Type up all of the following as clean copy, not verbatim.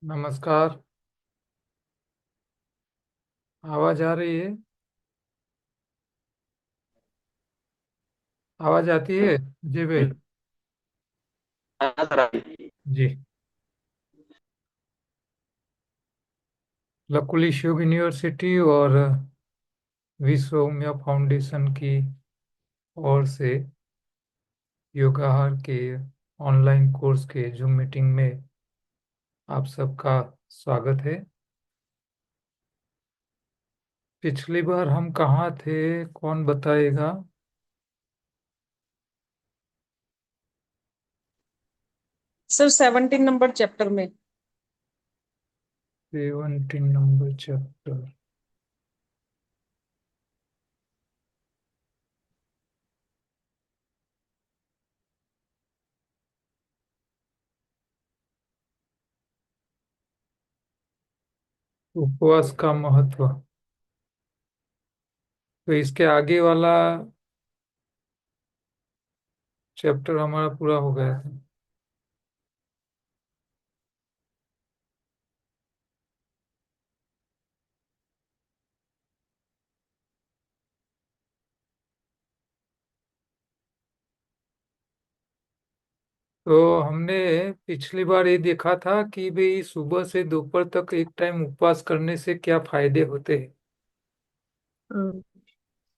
नमस्कार। आवाज आ रही है? आवाज आती है जी भाई? जी। लकुली शिव यूनिवर्सिटी और विश्व उमिया फाउंडेशन की ओर से योगाहार के ऑनलाइन कोर्स के जूम मीटिंग में आप सबका स्वागत है। पिछली बार हम कहाँ थे, कौन बताएगा? सर 17 नंबर चैप्टर में। 17 नंबर चैप्टर। उपवास का महत्व। तो इसके आगे वाला चैप्टर हमारा पूरा हो गया था। तो हमने पिछली बार ये देखा था कि भाई सुबह से दोपहर तक एक टाइम उपवास करने से क्या फायदे होते हैं।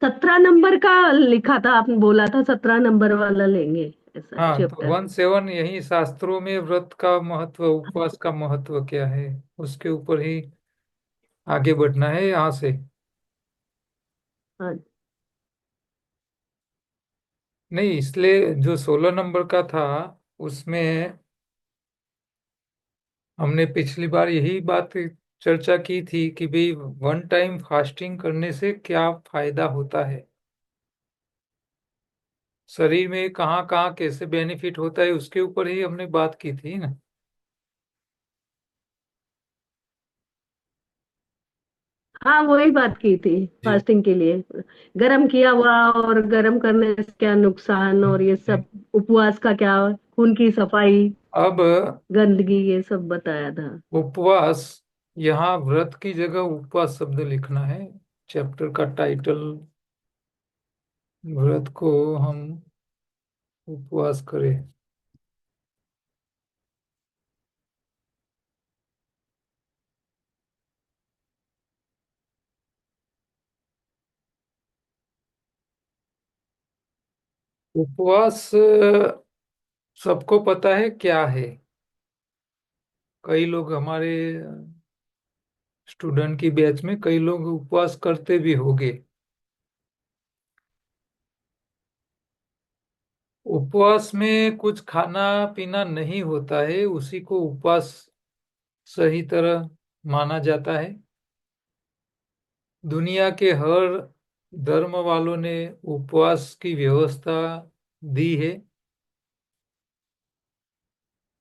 17 नंबर का लिखा था, आपने बोला था 17 नंबर वाला लेंगे ऐसा हाँ, तो चैप्टर। 17 यही शास्त्रों में व्रत का महत्व, उपवास का महत्व क्या है, उसके ऊपर ही आगे बढ़ना है यहाँ से। हाँ। नहीं, इसलिए जो 16 नंबर का था उसमें हमने पिछली बार यही बात चर्चा की थी कि भाई वन टाइम फास्टिंग करने से क्या फायदा होता है, शरीर में कहाँ कहाँ कैसे बेनिफिट होता है, उसके ऊपर ही हमने बात की थी ना। हाँ, वही बात की थी। जी। फास्टिंग के लिए गरम किया हुआ और गरम करने से क्या नुकसान और ये जी। सब, उपवास का क्या, खून की सफाई, अब गंदगी, ये सब बताया था। उपवास, यहाँ व्रत की जगह उपवास शब्द लिखना है। चैप्टर का टाइटल, व्रत को हम उपवास करें। उपवास सबको पता है क्या है। कई लोग हमारे स्टूडेंट की बैच में कई लोग उपवास करते भी होंगे। उपवास में कुछ खाना पीना नहीं होता है, उसी को उपवास सही तरह माना जाता है। दुनिया के हर धर्म वालों ने उपवास की व्यवस्था दी है।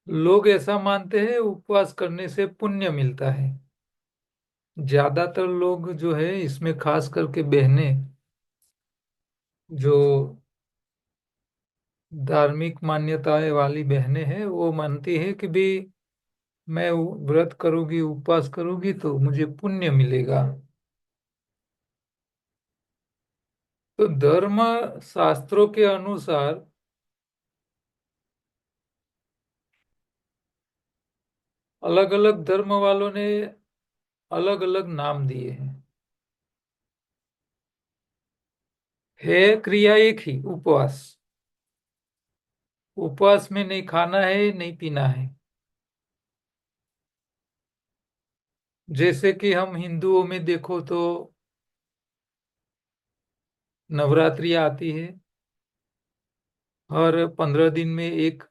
लोग ऐसा मानते हैं उपवास करने से पुण्य मिलता है। ज्यादातर लोग जो है इसमें, खास करके बहनें जो धार्मिक मान्यताएं वाली बहनें हैं, वो मानती है कि भी मैं व्रत करूंगी, उपवास करूंगी तो मुझे पुण्य मिलेगा। तो धर्म शास्त्रों के अनुसार अलग अलग धर्म वालों ने अलग अलग नाम दिए हैं। है क्रिया एक ही, उपवास। उपवास में नहीं खाना है, नहीं पीना है। जैसे कि हम हिंदुओं में देखो तो नवरात्रि आती है, हर 15 दिन में एक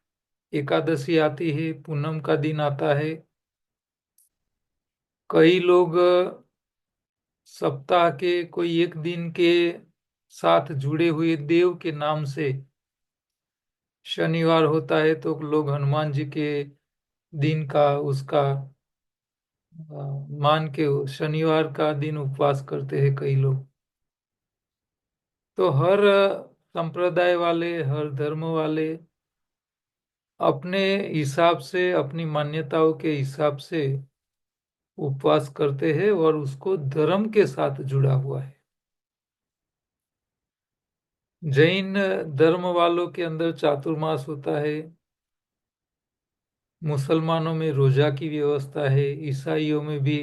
एकादशी आती है, पूनम का दिन आता है। कई लोग सप्ताह के कोई एक दिन के साथ जुड़े हुए देव के नाम से, शनिवार होता है तो लोग हनुमान जी के दिन का उसका मान के शनिवार का दिन उपवास करते हैं कई लोग। तो हर संप्रदाय वाले, हर धर्म वाले अपने हिसाब से, अपनी मान्यताओं के हिसाब से उपवास करते हैं और उसको धर्म के साथ जुड़ा हुआ है। जैन धर्म वालों के अंदर चातुर्मास होता है, मुसलमानों में रोजा की व्यवस्था है, ईसाइयों में भी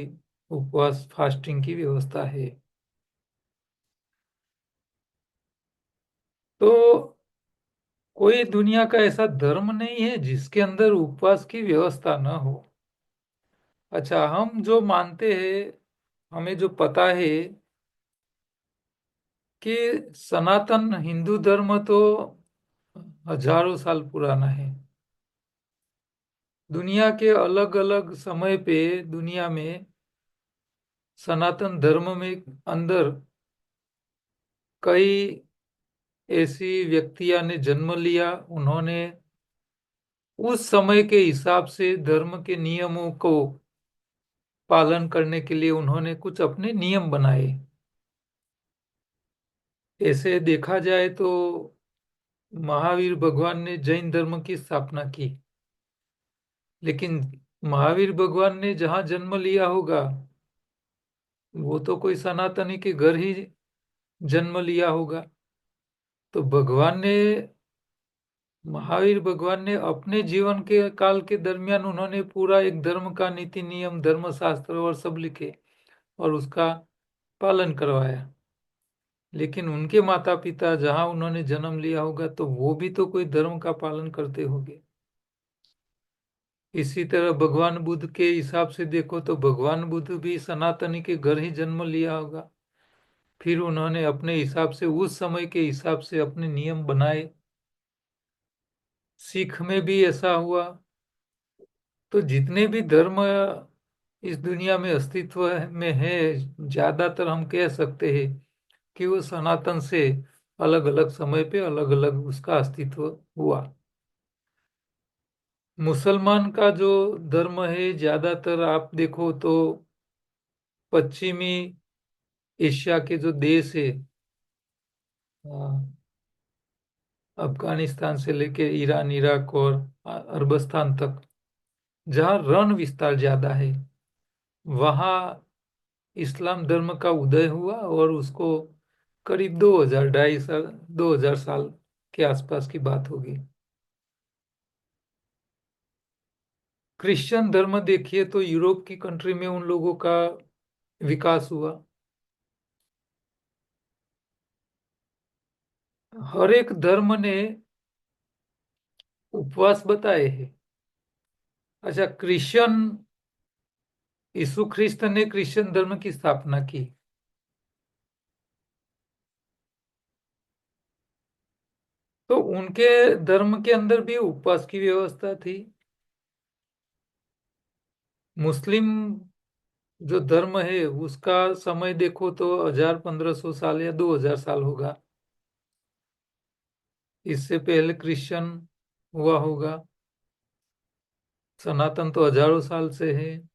उपवास फास्टिंग की व्यवस्था है। तो कोई दुनिया का ऐसा धर्म नहीं है जिसके अंदर उपवास की व्यवस्था न हो। अच्छा, हम जो मानते हैं, हमें जो पता है कि सनातन हिंदू धर्म तो हजारों साल पुराना है। दुनिया के अलग अलग समय पे दुनिया में सनातन धर्म में अंदर कई ऐसी व्यक्तियां ने जन्म लिया। उन्होंने उस समय के हिसाब से धर्म के नियमों को पालन करने के लिए उन्होंने कुछ अपने नियम बनाए। ऐसे देखा जाए तो महावीर भगवान ने जैन धर्म की स्थापना की, लेकिन महावीर भगवान ने जहां जन्म लिया होगा वो तो कोई सनातनी के घर ही जन्म लिया होगा। तो महावीर भगवान ने अपने जीवन के काल के दरमियान उन्होंने पूरा एक धर्म का नीति नियम, धर्मशास्त्र और सब लिखे और उसका पालन करवाया। लेकिन उनके माता पिता जहां उन्होंने जन्म लिया होगा तो वो भी तो कोई धर्म का पालन करते होंगे। इसी तरह भगवान बुद्ध के हिसाब से देखो तो भगवान बुद्ध भी सनातनी के घर ही जन्म लिया होगा। फिर उन्होंने अपने हिसाब से, उस समय के हिसाब से अपने नियम बनाए। सिख में भी ऐसा हुआ। तो जितने भी धर्म इस दुनिया में अस्तित्व में है, ज्यादातर हम कह सकते हैं कि वो सनातन से अलग अलग समय पे अलग अलग उसका अस्तित्व हुआ। मुसलमान का जो धर्म है, ज्यादातर आप देखो तो पश्चिमी एशिया के जो देश है, अ, अफगानिस्तान से लेके ईरान, इराक और अरबस्तान तक, जहाँ रण विस्तार ज्यादा है, वहाँ इस्लाम धर्म का उदय हुआ और उसको करीब 2000, 2,500, 2000 साल के आसपास की बात होगी। क्रिश्चियन धर्म देखिए तो यूरोप की कंट्री में उन लोगों का विकास हुआ। हर एक धर्म ने उपवास बताए हैं। अच्छा, यीशु ख्रिस्त ने क्रिश्चियन धर्म की स्थापना की। तो उनके धर्म के अंदर भी उपवास की व्यवस्था थी। मुस्लिम जो धर्म है उसका समय देखो तो 1500 साल या 2000 साल होगा। इससे पहले क्रिश्चियन हुआ होगा। सनातन तो हजारों साल से है।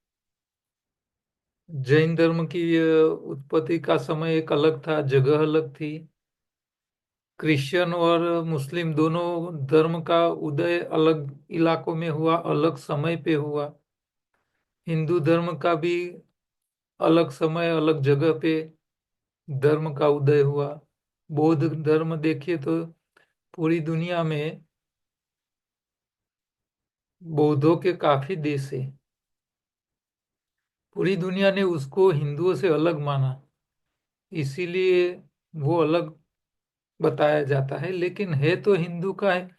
जैन धर्म की उत्पत्ति का समय एक अलग था, जगह अलग थी। क्रिश्चियन और मुस्लिम दोनों धर्म का उदय अलग इलाकों में हुआ, अलग समय पे हुआ। हिंदू धर्म का भी अलग समय, अलग जगह पे धर्म का उदय हुआ। बौद्ध धर्म देखिए तो पूरी दुनिया में बौद्धों के काफी देश है। पूरी दुनिया ने उसको हिंदुओं से अलग माना, इसीलिए वो अलग बताया जाता है, लेकिन है तो हिंदू का है।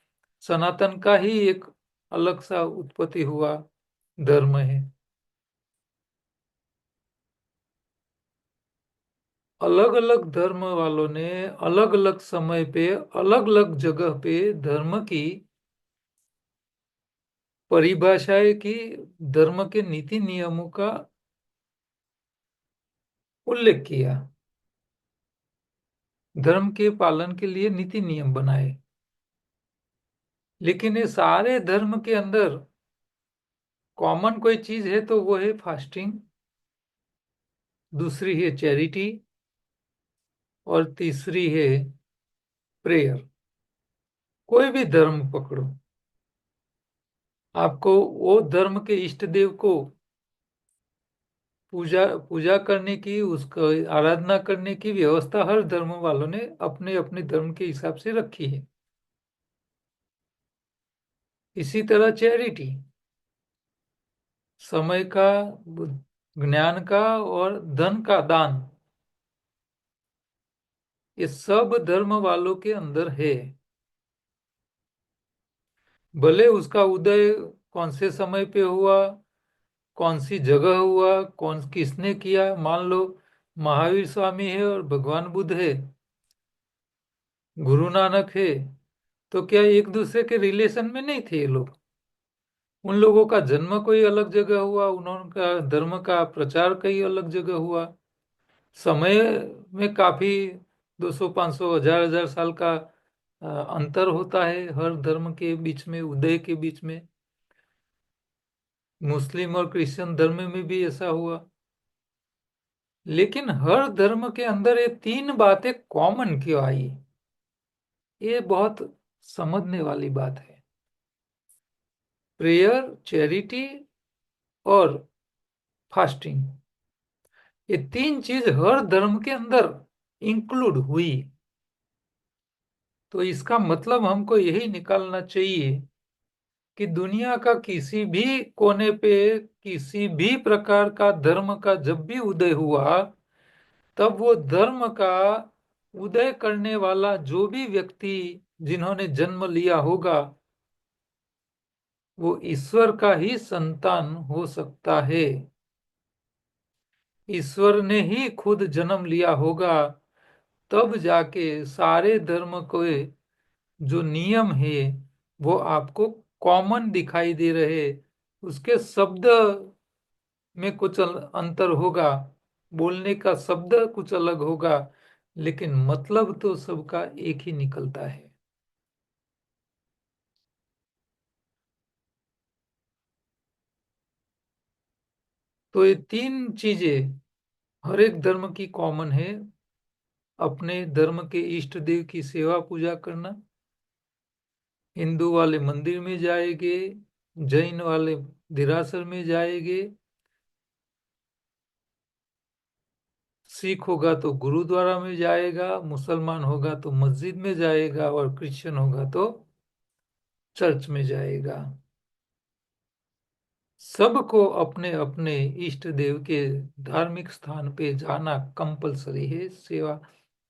सनातन का ही एक अलग सा उत्पत्ति हुआ धर्म है। अलग अलग धर्म वालों ने अलग अलग समय पे अलग अलग जगह पे धर्म की परिभाषाएं की, धर्म के नीति नियमों का उल्लेख किया, धर्म के पालन के लिए नीति नियम बनाए। लेकिन ये सारे धर्म के अंदर कॉमन कोई चीज है तो वो है फास्टिंग, दूसरी है चैरिटी और तीसरी है प्रेयर। कोई भी धर्म पकड़ो, आपको वो धर्म के इष्ट देव को पूजा पूजा करने की, उसको आराधना करने की व्यवस्था हर धर्म वालों ने अपने अपने धर्म के हिसाब से रखी है। इसी तरह चैरिटी, समय का, ज्ञान का और धन का दान, ये सब धर्म वालों के अंदर है। भले उसका उदय कौन से समय पे हुआ, कौन सी जगह हुआ, कौन किसने किया, मान लो महावीर स्वामी है और भगवान बुद्ध है, गुरु नानक है, तो क्या एक दूसरे के रिलेशन में नहीं थे ये लोग? उन लोगों का जन्म कोई अलग जगह हुआ, उनका धर्म का प्रचार कई अलग जगह हुआ। समय में काफी 200 500 1000 साल का अंतर होता है हर धर्म के बीच में, उदय के बीच में। मुस्लिम और क्रिश्चियन धर्म में भी ऐसा हुआ। लेकिन हर धर्म के अंदर ये तीन बातें कॉमन क्यों आई? ये बहुत समझने वाली बात है। प्रेयर, चैरिटी और फास्टिंग, ये तीन चीज हर धर्म के अंदर इंक्लूड हुई। तो इसका मतलब हमको यही निकालना चाहिए कि दुनिया का किसी भी कोने पे किसी भी प्रकार का धर्म का जब भी उदय हुआ, तब वो धर्म का उदय करने वाला जो भी व्यक्ति, जिन्होंने जन्म लिया होगा, वो ईश्वर का ही संतान हो सकता है। ईश्वर ने ही खुद जन्म लिया होगा, तब जाके सारे धर्म के जो नियम है वो आपको कॉमन दिखाई दे रहे। उसके शब्द में कुछ अंतर होगा, बोलने का शब्द कुछ अलग होगा, लेकिन मतलब तो सबका एक ही निकलता है। तो ये तीन चीजें हर एक धर्म की कॉमन है। अपने धर्म के इष्ट देव की सेवा पूजा करना, हिंदू वाले मंदिर में जाएंगे, जैन वाले देरासर में जाएंगे, सिख होगा तो गुरुद्वारा में जाएगा, मुसलमान होगा तो मस्जिद में जाएगा और क्रिश्चियन होगा तो चर्च में जाएगा। सबको अपने अपने इष्ट देव के धार्मिक स्थान पे जाना कंपलसरी है सेवा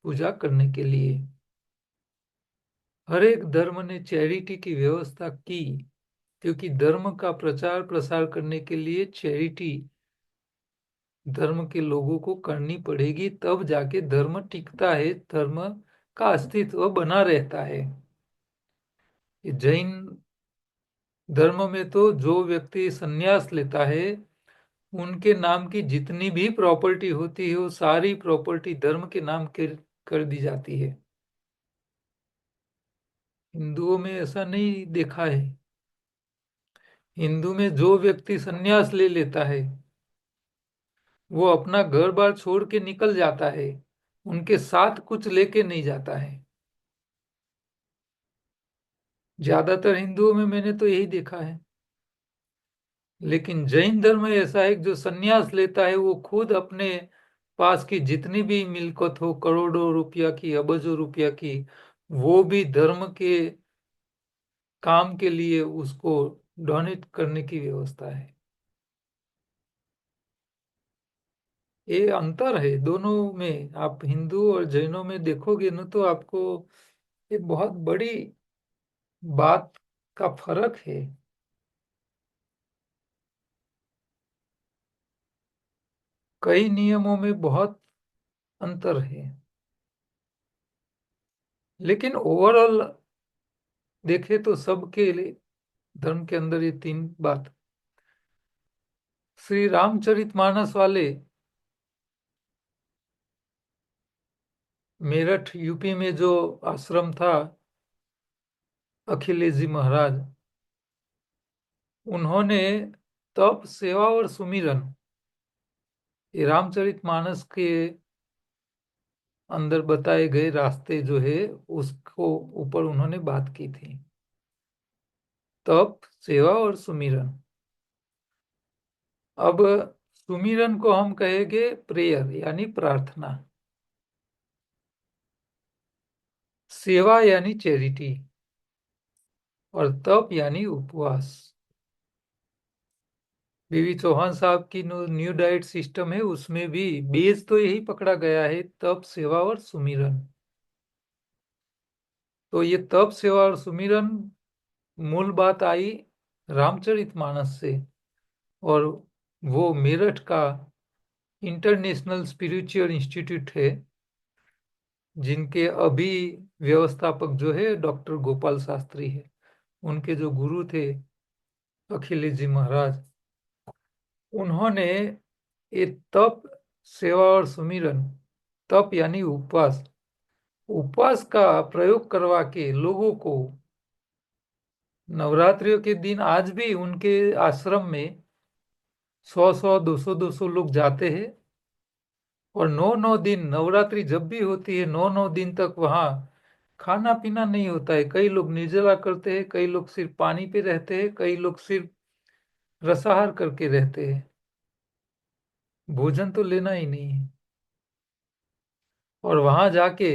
पूजा करने के लिए। हर एक धर्म ने चैरिटी की व्यवस्था की, क्योंकि धर्म का प्रचार प्रसार करने के लिए चैरिटी धर्म के लोगों को करनी पड़ेगी, तब जाके धर्म टिकता है, धर्म का अस्तित्व बना रहता है। ये जैन धर्म में तो जो व्यक्ति संन्यास लेता है, उनके नाम की जितनी भी प्रॉपर्टी होती है वो सारी प्रॉपर्टी धर्म के नाम कर दी जाती है। हिंदुओं में ऐसा नहीं देखा है। हिंदू में जो व्यक्ति संन्यास ले लेता है, वो अपना घर बार छोड़ के निकल जाता है, उनके साथ कुछ लेके नहीं जाता है। ज्यादातर हिंदुओं में मैंने तो यही देखा है। लेकिन जैन धर्म में ऐसा है कि जो संन्यास लेता है वो खुद अपने पास की जितनी भी मिल्कत हो, करोड़ों रुपया की, अरबों रुपया की, वो भी धर्म के काम के लिए उसको डोनेट करने की व्यवस्था है। ये अंतर है दोनों में। आप हिंदू और जैनों में देखोगे ना, तो आपको एक बहुत बड़ी बात का फर्क है। कई नियमों में बहुत अंतर है, लेकिन ओवरऑल देखे तो सबके लिए धर्म के अंदर ये तीन बात। श्री रामचरितमानस वाले मेरठ यूपी में जो आश्रम था, अखिलेश जी महाराज, उन्होंने तप, सेवा और सुमिरन, ये रामचरितमानस के अंदर बताए गए रास्ते जो है उसको ऊपर उन्होंने बात की थी। तप, सेवा और सुमिरन। अब सुमिरन को हम कहेंगे प्रेयर यानी प्रार्थना, सेवा यानी चैरिटी, और तप यानी उपवास। बीवी चौहान साहब की न्यू डाइट सिस्टम है, उसमें भी बेस तो यही पकड़ा गया है, तप, सेवा और सुमिरन। तो ये तप, सेवा और सुमिरन मूल बात आई रामचरितमानस से, और वो मेरठ का इंटरनेशनल स्पिरिचुअल इंस्टीट्यूट है, जिनके अभी व्यवस्थापक जो है डॉक्टर गोपाल शास्त्री है। उनके जो गुरु थे अखिलेश जी महाराज, उन्होंने ये तप, सेवा और सुमिरन, तप यानी उपवास, उपवास का प्रयोग करवा के लोगों को नवरात्रियों के दिन आज भी उनके आश्रम में 100-100, 200-200 लोग जाते हैं, और 9-9 दिन नवरात्रि जब भी होती है 9-9 दिन तक वहाँ खाना पीना नहीं होता है। कई लोग निर्जला करते हैं, कई लोग सिर्फ पानी पे रहते हैं, कई लोग सिर्फ रसाहार करके रहते हैं, भोजन तो लेना ही नहीं है। और वहां जाके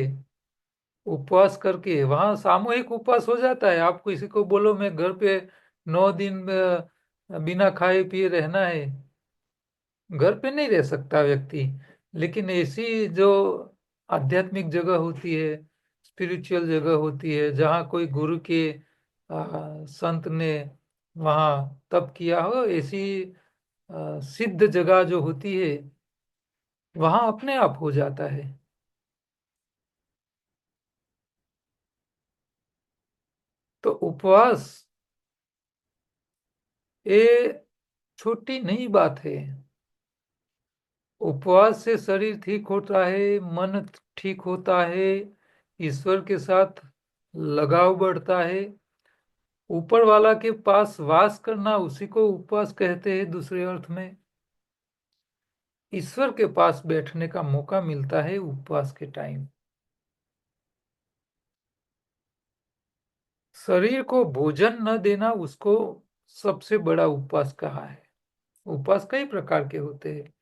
उपवास करके वहां सामूहिक उपवास हो जाता है। आप किसी को बोलो मैं घर पे 9 दिन बिना खाए पिए रहना है, घर पे नहीं रह सकता व्यक्ति। लेकिन ऐसी जो आध्यात्मिक जगह होती है, स्पिरिचुअल जगह होती है, जहाँ कोई गुरु के संत ने वहाँ तप किया हो, ऐसी सिद्ध जगह जो होती है, वहाँ अपने आप हो जाता है। तो उपवास ये छोटी नहीं बात है। उपवास से शरीर ठीक होता है, मन ठीक होता है, ईश्वर के साथ लगाव बढ़ता है, ऊपर वाला के पास वास करना उसी को उपवास कहते हैं। दूसरे अर्थ में ईश्वर के पास बैठने का मौका मिलता है उपवास के टाइम। शरीर को भोजन न देना उसको सबसे बड़ा उपवास कहा है। उपवास कई प्रकार के होते हैं।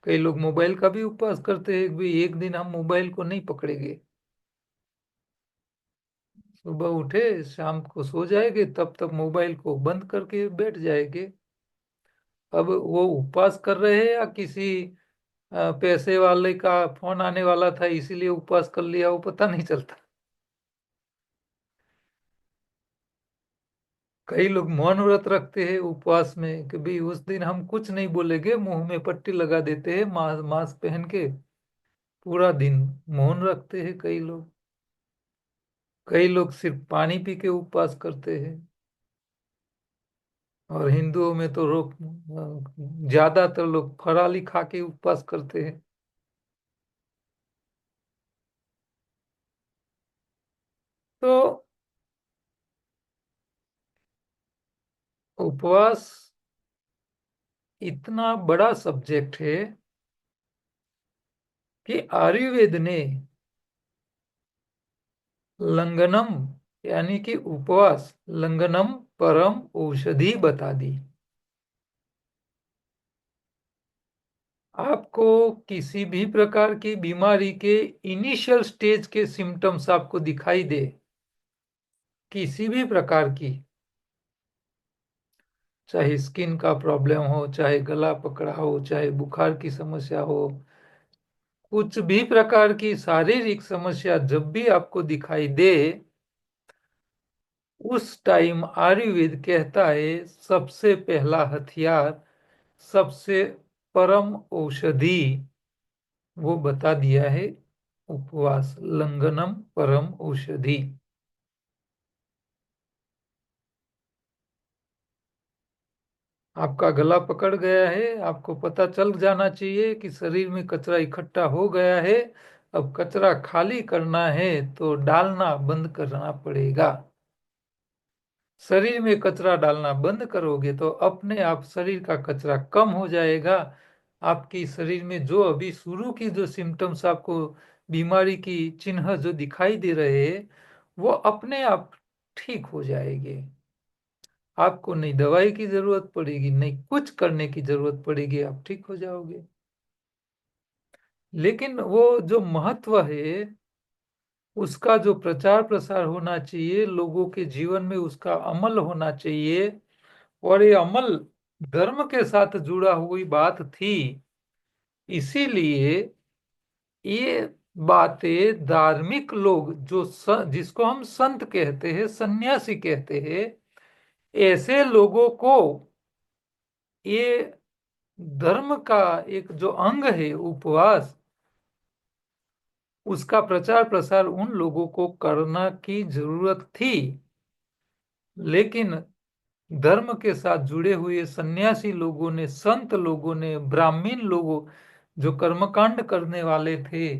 कई लोग मोबाइल का भी उपवास करते हैं, भी एक दिन हम मोबाइल को नहीं पकड़ेंगे, सुबह उठे शाम को सो जाएंगे, तब तक मोबाइल को बंद करके बैठ जाएंगे। अब वो उपवास कर रहे हैं या किसी पैसे वाले का फोन आने वाला था इसीलिए उपवास कर लिया, वो पता नहीं चलता। कई लोग मौन व्रत रखते हैं उपवास में कि भाई उस दिन हम कुछ नहीं बोलेंगे, मुंह में पट्टी लगा देते हैं, मास्क पहन के पूरा दिन मौन रखते हैं कई लोग। कई लोग सिर्फ पानी पी के उपवास करते हैं। और हिंदुओं में तो लोग ज्यादातर लोग फराली खा के उपवास करते हैं। तो उपवास इतना बड़ा सब्जेक्ट है कि आयुर्वेद ने लंगनम यानी कि उपवास, लंगनम परम औषधि बता दी। आपको किसी भी प्रकार की बीमारी के इनिशियल स्टेज के सिम्टम्स आपको दिखाई दे, किसी भी प्रकार की, चाहे स्किन का प्रॉब्लम हो, चाहे गला पकड़ा हो, चाहे बुखार की समस्या हो, कुछ भी प्रकार की शारीरिक समस्या जब भी आपको दिखाई दे, उस टाइम आयुर्वेद कहता है सबसे पहला हथियार, सबसे परम औषधि वो बता दिया है, उपवास, लंघनम परम औषधि। आपका गला पकड़ गया है, आपको पता चल जाना चाहिए कि शरीर में कचरा इकट्ठा हो गया है, अब कचरा खाली करना है तो डालना बंद करना पड़ेगा। शरीर में कचरा डालना बंद करोगे तो अपने आप शरीर का कचरा कम हो जाएगा। आपकी शरीर में जो अभी शुरू की जो सिम्टम्स आपको बीमारी की चिन्ह जो दिखाई दे रहे हैं, वो अपने आप ठीक हो जाएंगे। आपको नहीं दवाई की जरूरत पड़ेगी, नहीं कुछ करने की जरूरत पड़ेगी, आप ठीक हो जाओगे। लेकिन वो जो महत्व है, उसका जो प्रचार प्रसार होना चाहिए, लोगों के जीवन में उसका अमल होना चाहिए। और ये अमल धर्म के साथ जुड़ा हुई बात थी। इसीलिए ये बातें धार्मिक लोग जो जिसको हम संत कहते हैं, सन्यासी कहते हैं, ऐसे लोगों को ये धर्म का एक जो अंग है उपवास, उसका प्रचार प्रसार उन लोगों को करना की जरूरत थी। लेकिन धर्म के साथ जुड़े हुए सन्यासी लोगों ने, संत लोगों ने, ब्राह्मण लोगों, जो कर्मकांड करने वाले थे,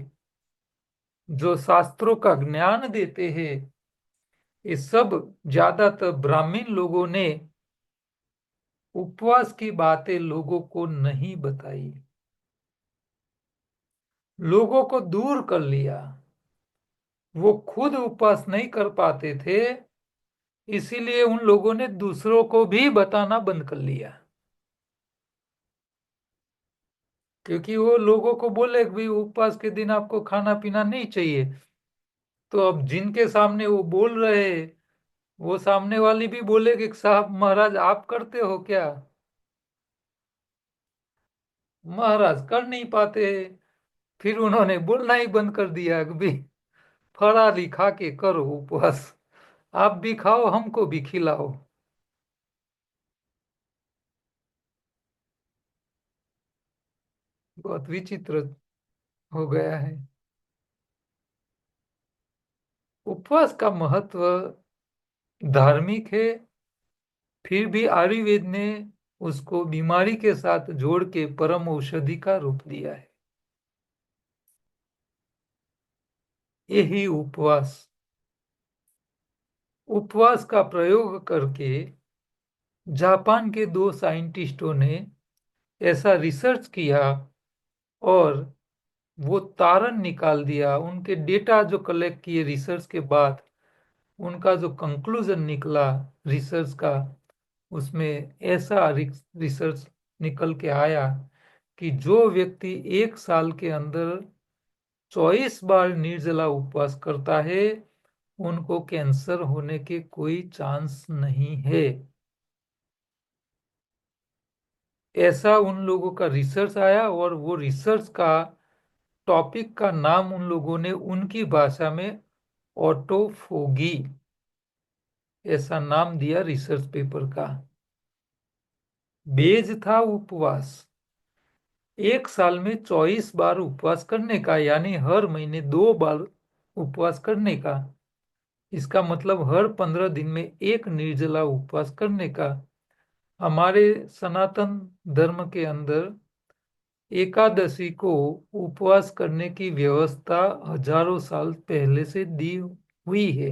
जो शास्त्रों का ज्ञान देते हैं, ये सब ज्यादातर ब्राह्मण लोगों ने उपवास की बातें लोगों को नहीं बताई, लोगों को दूर कर लिया। वो खुद उपवास नहीं कर पाते थे, इसीलिए उन लोगों ने दूसरों को भी बताना बंद कर लिया। क्योंकि वो लोगों को बोले कि भाई उपवास के दिन आपको खाना पीना नहीं चाहिए, तो अब जिनके सामने वो बोल रहे हैं, वो सामने वाली भी बोले कि साहब महाराज आप करते हो क्या? महाराज कर नहीं पाते। फिर उन्होंने बोलना ही बंद कर दिया कि भाई फराली खा के करो उपवास, आप भी खाओ हमको भी खिलाओ। बहुत विचित्र हो गया है। उपवास का महत्व धार्मिक है, फिर भी आयुर्वेद ने उसको बीमारी के साथ जोड़ के परम औषधि का रूप दिया है। यही उपवास, उपवास का प्रयोग करके जापान के दो साइंटिस्टों ने ऐसा रिसर्च किया, और वो तारण निकाल दिया। उनके डेटा जो कलेक्ट किए रिसर्च के बाद, उनका जो कंक्लूजन निकला रिसर्च का, उसमें ऐसा रिसर्च निकल के आया कि जो व्यक्ति 1 साल के अंदर 24 बार निर्जला उपवास करता है, उनको कैंसर होने के कोई चांस नहीं है। ऐसा उन लोगों का रिसर्च आया, और वो रिसर्च का टॉपिक का नाम उन लोगों ने उनकी भाषा में ऑटोफोगी ऐसा नाम दिया रिसर्च पेपर का। बेज था उपवास, 1 साल में 24 बार उपवास करने का, यानी हर महीने 2 बार उपवास करने का। इसका मतलब हर 15 दिन में एक निर्जला उपवास करने का। हमारे सनातन धर्म के अंदर एकादशी को उपवास करने की व्यवस्था हजारों साल पहले से दी हुई है।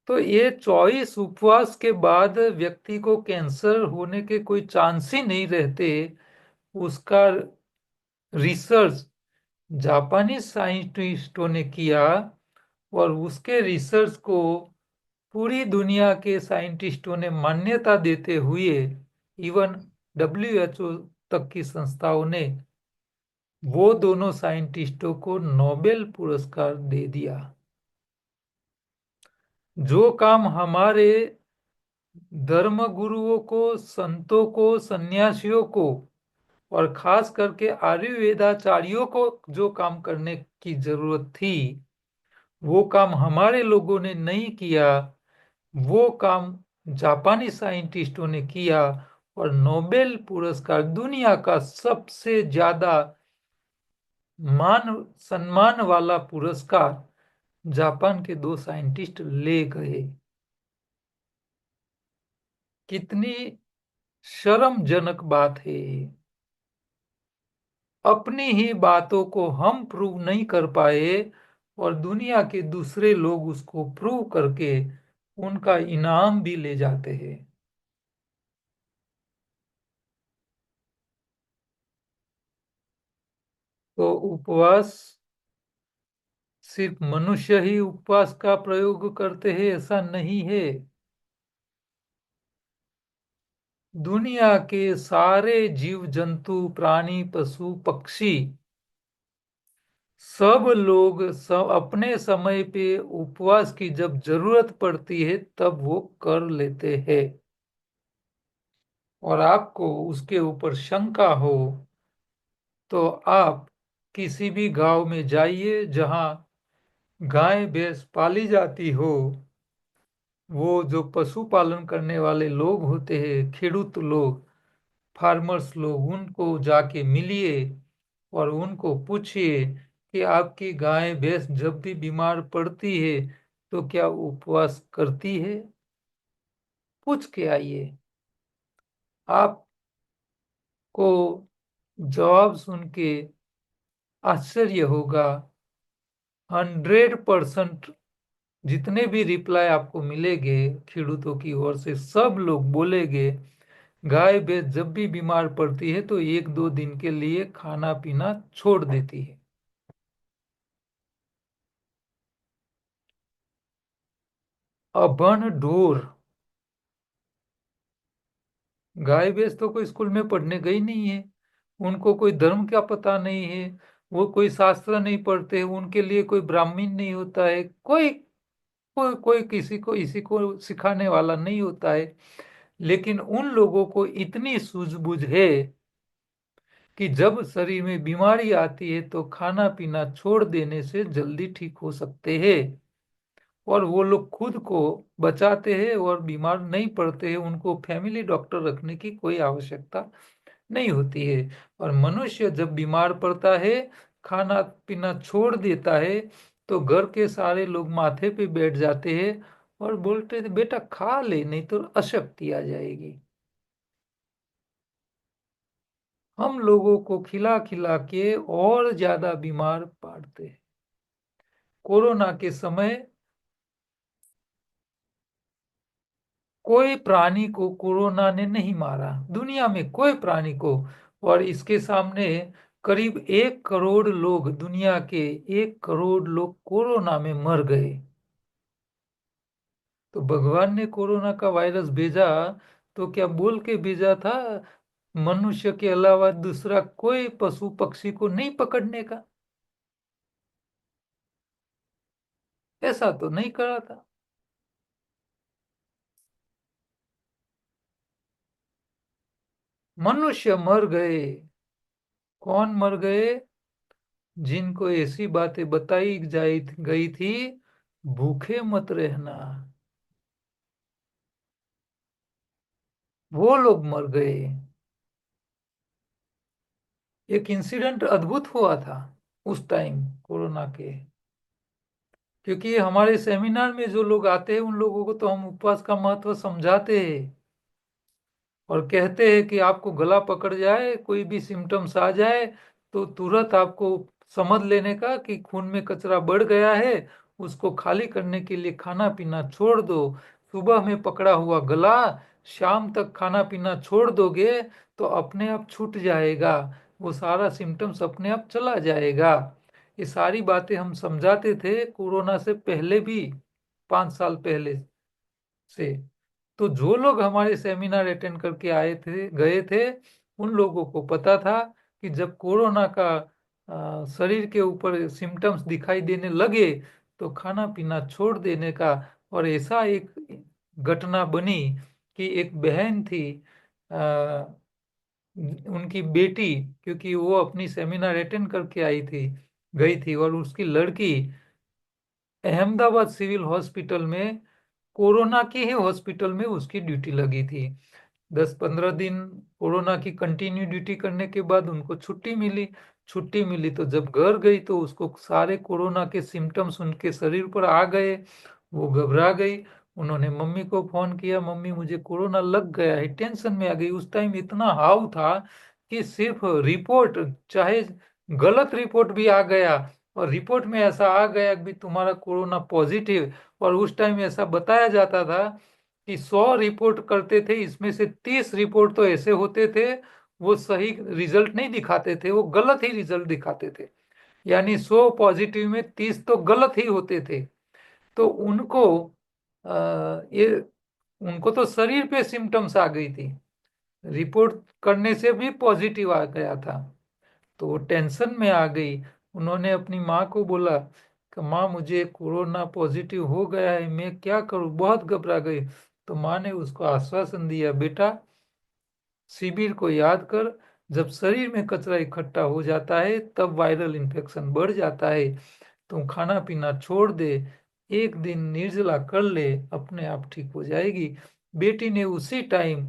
तो ये 24 उपवास के बाद व्यक्ति को कैंसर होने के कोई चांस ही नहीं रहते, उसका रिसर्च जापानी साइंटिस्टों ने किया। और उसके रिसर्च को पूरी दुनिया के साइंटिस्टों ने मान्यता देते हुए, इवन WHO तक की संस्थाओं ने वो दोनों साइंटिस्टों को नोबेल पुरस्कार दे दिया। जो काम हमारे धर्म गुरुओं को, संतों को, सन्यासियों को, और खास करके आयुर्वेदाचार्यों को जो काम करने की जरूरत थी, वो काम हमारे लोगों ने नहीं किया, वो काम जापानी साइंटिस्टों ने किया। और नोबेल पुरस्कार, दुनिया का सबसे ज्यादा मान सम्मान वाला पुरस्कार, जापान के दो साइंटिस्ट ले गए। कितनी शर्मजनक बात है। अपनी ही बातों को हम प्रूव नहीं कर पाए, और दुनिया के दूसरे लोग उसको प्रूव करके उनका इनाम भी ले जाते हैं। तो उपवास, सिर्फ मनुष्य ही उपवास का प्रयोग करते हैं ऐसा नहीं है। दुनिया के सारे जीव जंतु प्राणी पशु पक्षी सब लोग सब अपने समय पे उपवास की जब जरूरत पड़ती है तब वो कर लेते हैं। और आपको उसके ऊपर शंका हो तो आप किसी भी गांव में जाइए जहां गाय भैंस पाली जाती हो। वो जो पशुपालन करने वाले लोग होते हैं, खेडूत लोग, फार्मर्स लोग, उनको जाके मिलिए और उनको पूछिए कि आपकी गाय भैंस जब भी बीमार पड़ती है तो क्या उपवास करती है। पूछ के आइए। आपको जवाब सुन के आश्चर्य होगा। 100% जितने भी रिप्लाई आपको मिलेंगे खेडूतों की ओर से, सब लोग बोलेंगे गाय भैंस जब भी बीमार पड़ती है तो 1-2 दिन के लिए खाना पीना छोड़ देती है। अबन ढोर। गाय भैंस तो कोई स्कूल में पढ़ने गई नहीं है। उनको कोई धर्म का पता नहीं है। वो कोई शास्त्र नहीं पढ़ते, उनके लिए कोई ब्राह्मण नहीं होता है, कोई किसी को इसी को सिखाने वाला नहीं होता है। लेकिन उन लोगों को इतनी सूझबूझ है कि जब शरीर में बीमारी आती है तो खाना पीना छोड़ देने से जल्दी ठीक हो सकते हैं। और वो लोग खुद को बचाते हैं और बीमार नहीं पड़ते हैं। उनको फैमिली डॉक्टर रखने की कोई आवश्यकता नहीं होती है। और मनुष्य जब बीमार पड़ता है, खाना पीना छोड़ देता है, तो घर के सारे लोग माथे पे बैठ जाते हैं और बोलते थे बेटा खा ले नहीं तो अशक्ति आ जाएगी। हम लोगों को खिला खिला के और ज्यादा बीमार पड़ते हैं। कोरोना के समय कोई प्राणी को कोरोना ने नहीं मारा, दुनिया में कोई प्राणी को। और इसके सामने करीब 1 करोड़ लोग, दुनिया के 1 करोड़ लोग कोरोना में मर गए। तो भगवान ने कोरोना का वायरस भेजा तो क्या बोल के भेजा था मनुष्य के अलावा दूसरा कोई पशु पक्षी को नहीं पकड़ने का? ऐसा तो नहीं करा था। मनुष्य मर गए। कौन मर गए? जिनको ऐसी बातें बताई जाई गई थी, भूखे मत रहना, वो लोग मर गए। एक इंसिडेंट अद्भुत हुआ था उस टाइम कोरोना के। क्योंकि हमारे सेमिनार में जो लोग आते हैं उन लोगों को तो हम उपवास का महत्व समझाते हैं और कहते हैं कि आपको गला पकड़ जाए, कोई भी सिम्टम्स आ जाए तो तुरंत आपको समझ लेने का कि खून में कचरा बढ़ गया है। उसको खाली करने के लिए खाना पीना छोड़ दो। सुबह में पकड़ा हुआ गला शाम तक खाना पीना छोड़ दोगे तो अपने आप छूट जाएगा। वो सारा सिम्टम्स अपने आप चला जाएगा। ये सारी बातें हम समझाते थे कोरोना से पहले भी, 5 साल पहले से। तो जो लोग हमारे सेमिनार अटेंड करके आए थे, गए थे, उन लोगों को पता था कि जब कोरोना का शरीर के ऊपर सिम्टम्स दिखाई देने लगे तो खाना पीना छोड़ देने का। और ऐसा एक घटना बनी कि एक बहन थी, आ, उनकी बेटी, क्योंकि वो अपनी सेमिनार अटेंड करके आई थी, गई थी, और उसकी लड़की अहमदाबाद सिविल हॉस्पिटल में, कोरोना के ही हॉस्पिटल में उसकी ड्यूटी लगी थी। 10-15 दिन कोरोना की कंटिन्यू ड्यूटी करने के बाद उनको छुट्टी मिली। छुट्टी मिली तो जब घर गई तो उसको सारे कोरोना के सिम्टम्स उनके शरीर पर आ गए। वो घबरा गई। उन्होंने मम्मी को फोन किया, मम्मी मुझे कोरोना लग गया है। टेंशन में आ गई। उस टाइम इतना हाव था कि सिर्फ रिपोर्ट, चाहे गलत रिपोर्ट भी आ गया और रिपोर्ट में ऐसा आ गया कि तुम्हारा कोरोना पॉजिटिव, और उस टाइम ऐसा बताया जाता था कि 100 रिपोर्ट करते थे, इसमें से 30 रिपोर्ट तो ऐसे होते थे वो सही रिजल्ट नहीं दिखाते थे, वो गलत ही रिजल्ट दिखाते थे। यानी 100 पॉजिटिव में 30 तो गलत ही होते थे। तो ये उनको तो शरीर पे सिम्टम्स आ गई थी। रिपोर्ट करने से भी पॉजिटिव आ गया था। तो वो टेंशन में आ गई। उन्होंने अपनी माँ को बोला कि माँ मुझे कोरोना पॉजिटिव हो गया है, मैं क्या करूँ, बहुत घबरा गई। तो माँ ने उसको आश्वासन दिया, बेटा शिविर को याद कर, जब शरीर में कचरा इकट्ठा हो जाता है तब वायरल इन्फेक्शन बढ़ जाता है। तुम खाना पीना छोड़ दे, एक दिन निर्जला कर ले, अपने आप ठीक हो जाएगी। बेटी ने उसी टाइम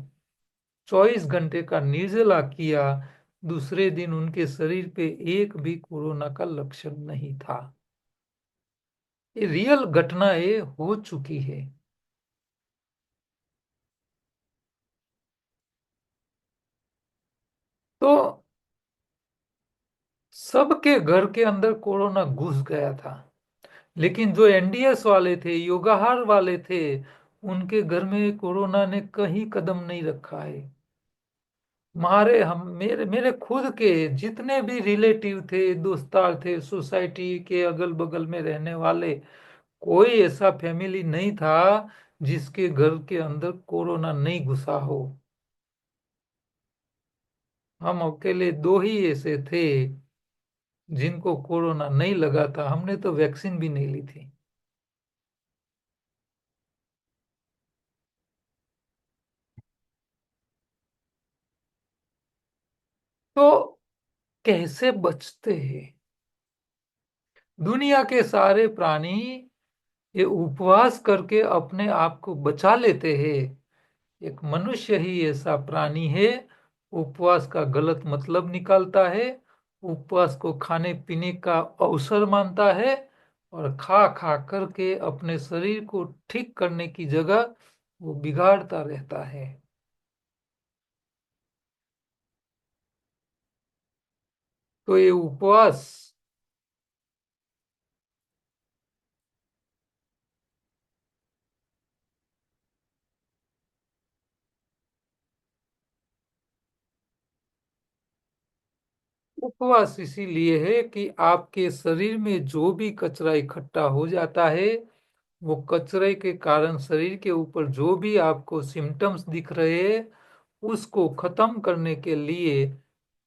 24 घंटे का निर्जला किया। दूसरे दिन उनके शरीर पे एक भी कोरोना का लक्षण नहीं था। ये रियल घटनाएं हो चुकी है। तो सबके घर के अंदर कोरोना घुस गया था, लेकिन जो एनडीएस वाले थे, योगाहार वाले थे, उनके घर में कोरोना ने कहीं कदम नहीं रखा है। हमारे हम मेरे मेरे खुद के जितने भी रिलेटिव थे, दोस्तार थे, सोसाइटी के अगल बगल में रहने वाले, कोई ऐसा फैमिली नहीं था जिसके घर के अंदर कोरोना नहीं घुसा हो। हम अकेले दो ही ऐसे थे जिनको कोरोना नहीं लगा था। हमने तो वैक्सीन भी नहीं ली थी। तो कैसे बचते हैं? दुनिया के सारे प्राणी ये उपवास करके अपने आप को बचा लेते हैं। एक मनुष्य ही ऐसा प्राणी है, उपवास का गलत मतलब निकालता है, उपवास को खाने पीने का अवसर मानता है, और खा खा करके अपने शरीर को ठीक करने की जगह वो बिगाड़ता रहता है। तो ये उपवास, उपवास इसीलिए है कि आपके शरीर में जो भी कचरा इकट्ठा हो जाता है, वो कचरे के कारण शरीर के ऊपर जो भी आपको सिम्टम्स दिख रहे हैं, उसको खत्म करने के लिए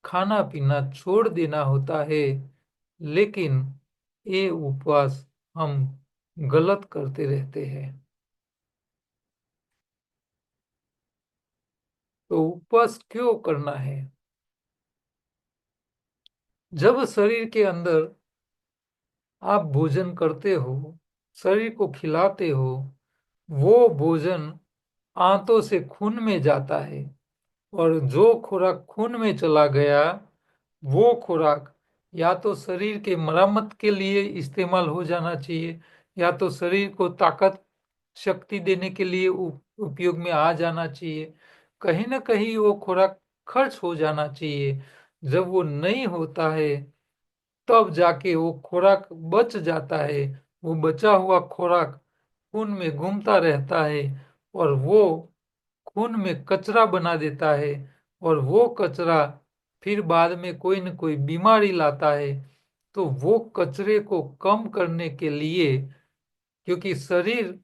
खाना पीना छोड़ देना होता है। लेकिन ये उपवास हम गलत करते रहते हैं। तो उपवास क्यों करना है? जब शरीर के अंदर आप भोजन करते हो, शरीर को खिलाते हो, वो भोजन आंतों से खून में जाता है, और जो खुराक खून में चला गया, वो खुराक या तो शरीर के मरम्मत के लिए इस्तेमाल हो जाना चाहिए, या तो शरीर को ताकत शक्ति देने के लिए उपयोग में आ जाना चाहिए। कहीं ना कहीं वो खुराक खर्च हो जाना चाहिए। जब वो नहीं होता है, तब जाके वो खुराक बच जाता है। वो बचा हुआ खुराक खून में घूमता रहता है, और वो खून में कचरा बना देता है, और वो कचरा फिर बाद में कोई न कोई बीमारी लाता है। तो वो कचरे को कम करने के लिए, क्योंकि शरीर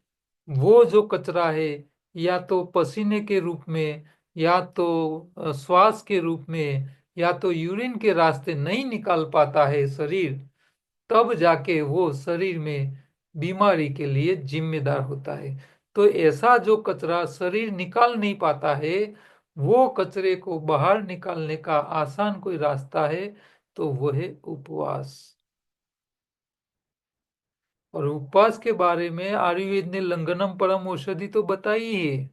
वो जो कचरा है, या तो पसीने के रूप में, या तो श्वास के रूप में, या तो यूरिन के रास्ते नहीं निकाल पाता है शरीर, तब जाके वो शरीर में बीमारी के लिए जिम्मेदार होता है। तो ऐसा जो कचरा शरीर निकाल नहीं पाता है, वो कचरे को बाहर निकालने का आसान कोई रास्ता है, तो वो है उपवास। और उपवास के बारे में आयुर्वेद ने लंघनम परम औषधि तो बताई है,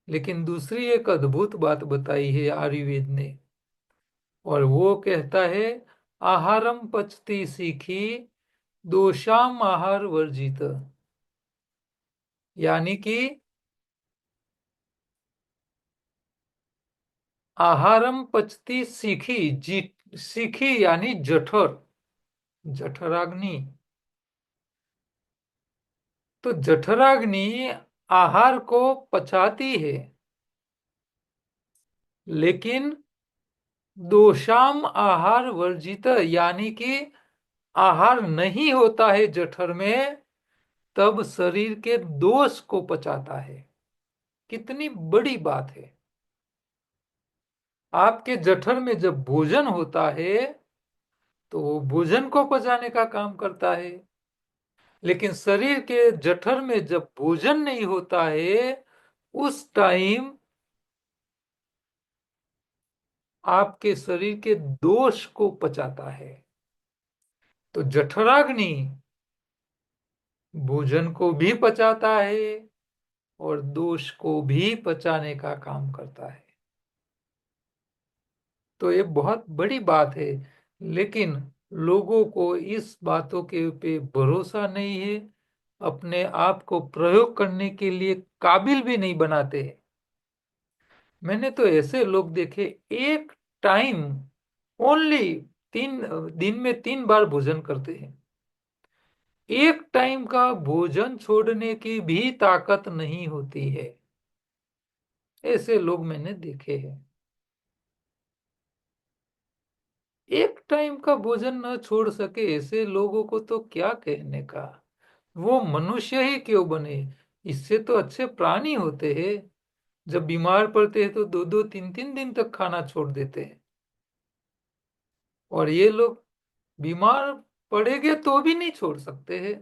लेकिन दूसरी एक अद्भुत बात बताई है आयुर्वेद ने। और वो कहता है, आहारम पचती सीखी, दोषाम आहार वर्जित। यानी कि आहारम पचती सीखी, जी, सीखी यानी जठर, जठराग्नि। तो जठराग्नि आहार को पचाती है, लेकिन दोषाम आहार वर्जित, यानी कि आहार नहीं होता है जठर में, तब शरीर के दोष को पचाता है। कितनी बड़ी बात है। आपके जठर में जब भोजन होता है तो वो भोजन को पचाने का काम करता है, लेकिन शरीर के जठर में जब भोजन नहीं होता है उस टाइम आपके शरीर के दोष को पचाता है। तो जठराग्नि भोजन को भी पचाता है और दोष को भी पचाने का काम करता है। तो ये बहुत बड़ी बात है, लेकिन लोगों को इस बातों के पे भरोसा नहीं है, अपने आप को प्रयोग करने के लिए काबिल भी नहीं बनाते हैं। मैंने तो ऐसे लोग देखे, एक टाइम ओनली, तीन दिन में 3 बार भोजन करते हैं। एक टाइम का भोजन छोड़ने की भी ताकत नहीं होती है। ऐसे लोग मैंने देखे हैं। एक टाइम का भोजन न छोड़ सके ऐसे लोगों को तो क्या कहने का। वो मनुष्य ही क्यों बने, इससे तो अच्छे प्राणी होते हैं। जब बीमार पड़ते हैं तो 2-2 3-3 दिन तक खाना छोड़ देते हैं, और ये लोग बीमार पड़ेंगे तो भी नहीं छोड़ सकते हैं।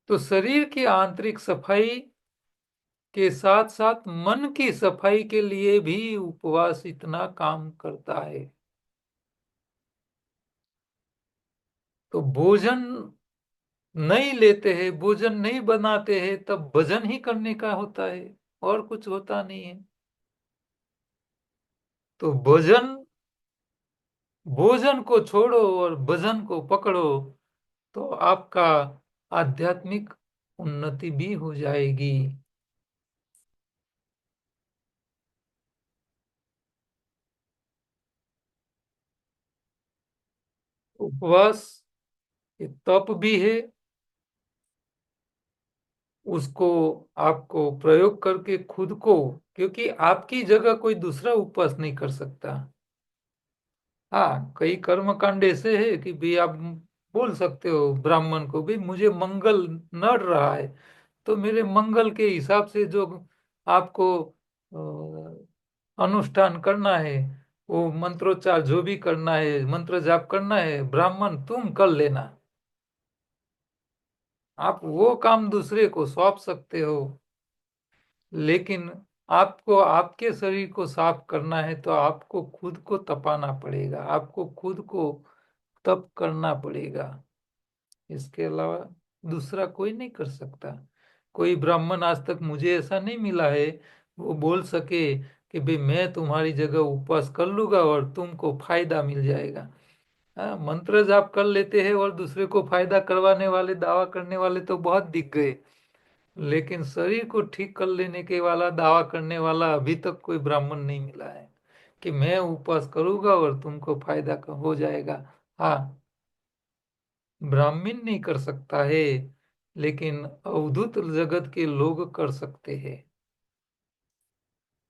तो शरीर की आंतरिक सफाई के साथ साथ मन की सफाई के लिए भी उपवास इतना काम करता है। तो भोजन नहीं लेते हैं, भोजन नहीं बनाते हैं, तब भजन ही करने का होता है, और कुछ होता नहीं है। तो भोजन, भोजन को छोड़ो और भजन को पकड़ो, तो आपका आध्यात्मिक उन्नति भी हो जाएगी। उपवास ये तप भी है, उसको आपको प्रयोग करके खुद को, क्योंकि आपकी जगह कोई दूसरा उपवास नहीं कर सकता। हाँ, कई कर्म कांड ऐसे है कि भी आप बोल सकते हो ब्राह्मण को भी, मुझे मंगल नड़ रहा है, तो मेरे मंगल के हिसाब से जो आपको अनुष्ठान करना है, वो मंत्रोच्चार जो भी करना है, मंत्र जाप करना है, ब्राह्मण तुम कर लेना। आप वो काम दूसरे को सौंप सकते हो, लेकिन आपको आपके शरीर को साफ करना है तो आपको खुद को तपाना पड़ेगा, आपको खुद को तप करना पड़ेगा। इसके अलावा दूसरा कोई नहीं कर सकता। कोई ब्राह्मण आज तक मुझे ऐसा नहीं मिला है वो बोल सके कि भाई मैं तुम्हारी जगह उपवास कर लूंगा और तुमको फायदा मिल जाएगा। हाँ, मंत्र जाप कर लेते हैं और दूसरे को फायदा करवाने वाले, दावा करने वाले तो बहुत दिख गए, लेकिन शरीर को ठीक कर लेने के वाला, दावा करने वाला अभी तक कोई ब्राह्मण नहीं मिला है कि मैं उपवास करूंगा और तुमको फायदा हो जाएगा। हाँ, ब्राह्मण नहीं कर सकता है, लेकिन अवधूत जगत के लोग कर सकते हैं।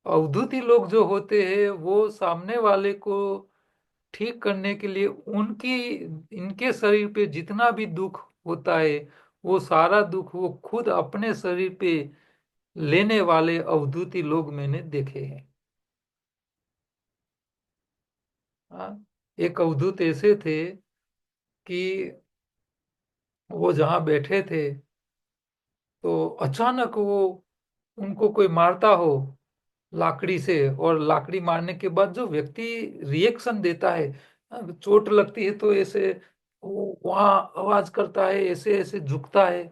अवधूती लोग जो होते हैं वो सामने वाले को ठीक करने के लिए उनकी, इनके शरीर पे जितना भी दुख होता है वो सारा दुख वो खुद अपने शरीर पे लेने वाले अवधूती लोग मैंने देखे हैं। हाँ, एक अवधूत ऐसे थे कि वो जहाँ बैठे थे तो अचानक वो, उनको कोई मारता हो लाकड़ी से, और लाकड़ी मारने के बाद जो व्यक्ति रिएक्शन देता है, चोट लगती है तो ऐसे वो वहां आवाज करता है, ऐसे ऐसे झुकता है।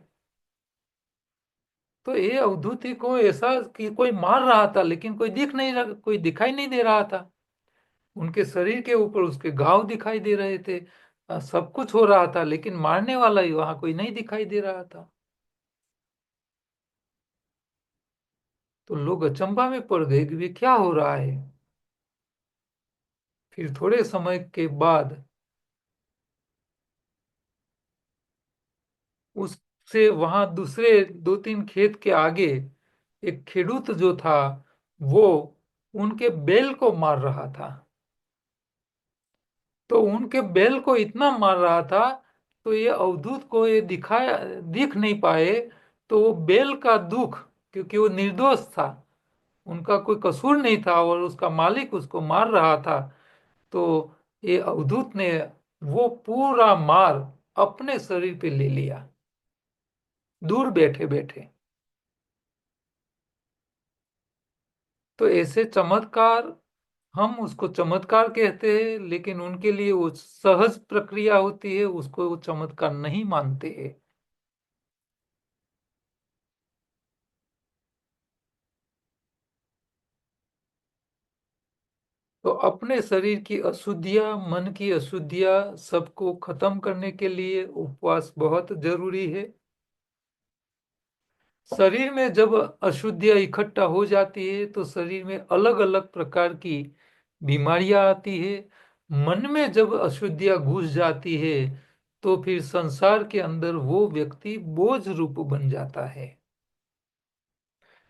तो ये अवधूती को ऐसा कि कोई मार रहा था लेकिन कोई दिख नहीं रहा, कोई दिखाई नहीं दे रहा था। उनके शरीर के ऊपर उसके घाव दिखाई दे रहे थे, सब कुछ हो रहा था, लेकिन मारने वाला ही वहां कोई नहीं दिखाई दे रहा था। तो लोग अचंभा में पड़ गए कि ये क्या हो रहा है। फिर थोड़े समय के बाद उससे वहां दूसरे 2-3 खेत के आगे एक खेडूत जो था वो उनके बैल को मार रहा था। तो उनके बैल को इतना मार रहा था तो ये अवधूत को ये दिख नहीं पाए, तो वो बेल का दुख, क्योंकि वो निर्दोष था, उनका कोई कसूर नहीं था और उसका मालिक उसको मार रहा था, तो ये अवधूत ने वो पूरा मार अपने शरीर पे ले लिया, दूर बैठे बैठे। तो ऐसे चमत्कार, हम उसको चमत्कार कहते हैं, लेकिन उनके लिए वो सहज प्रक्रिया होती है, उसको वो चमत्कार नहीं मानते हैं। तो अपने शरीर की अशुद्धियां, मन की अशुद्धियां सबको खत्म करने के लिए उपवास बहुत जरूरी है। शरीर में जब अशुद्धियां इकट्ठा हो जाती है तो शरीर में अलग अलग प्रकार की बीमारियां आती है। मन में जब अशुद्धियां घुस जाती है तो फिर संसार के अंदर वो व्यक्ति बोझ रूप बन जाता है,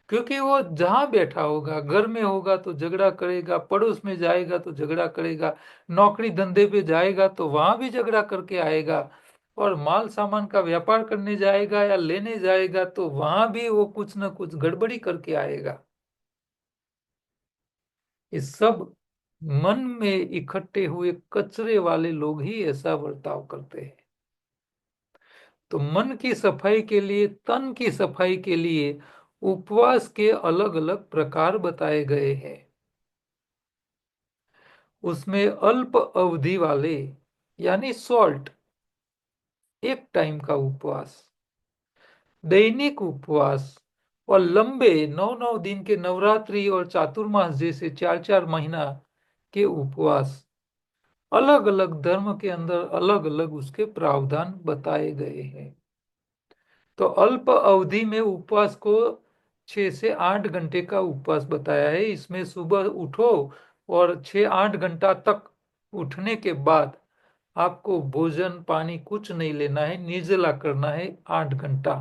क्योंकि वो जहां बैठा होगा, घर में होगा तो झगड़ा करेगा, पड़ोस में जाएगा तो झगड़ा करेगा, नौकरी धंधे पे जाएगा तो वहां भी झगड़ा करके आएगा, और माल सामान का व्यापार करने जाएगा या लेने जाएगा तो वहां भी वो कुछ ना कुछ गड़बड़ी करके आएगा। ये सब मन में इकट्ठे हुए कचरे वाले लोग ही ऐसा बर्ताव करते हैं। तो मन की सफाई के लिए, तन की सफाई के लिए उपवास के अलग अलग प्रकार बताए गए हैं। उसमें अल्प अवधि वाले, यानी शॉर्ट, एक टाइम का उपवास, दैनिक उपवास, और लंबे 9 9 दिन के नवरात्रि और चातुर्मास जैसे 4 4 महीना के उपवास। अलग अलग धर्म के अंदर अलग अलग उसके प्रावधान बताए गए हैं। तो अल्प अवधि में उपवास को 6 से 8 घंटे का उपवास बताया है। इसमें सुबह उठो और 6 8 घंटा तक उठने के बाद आपको भोजन पानी कुछ नहीं लेना है, निर्जला करना है 8 घंटा।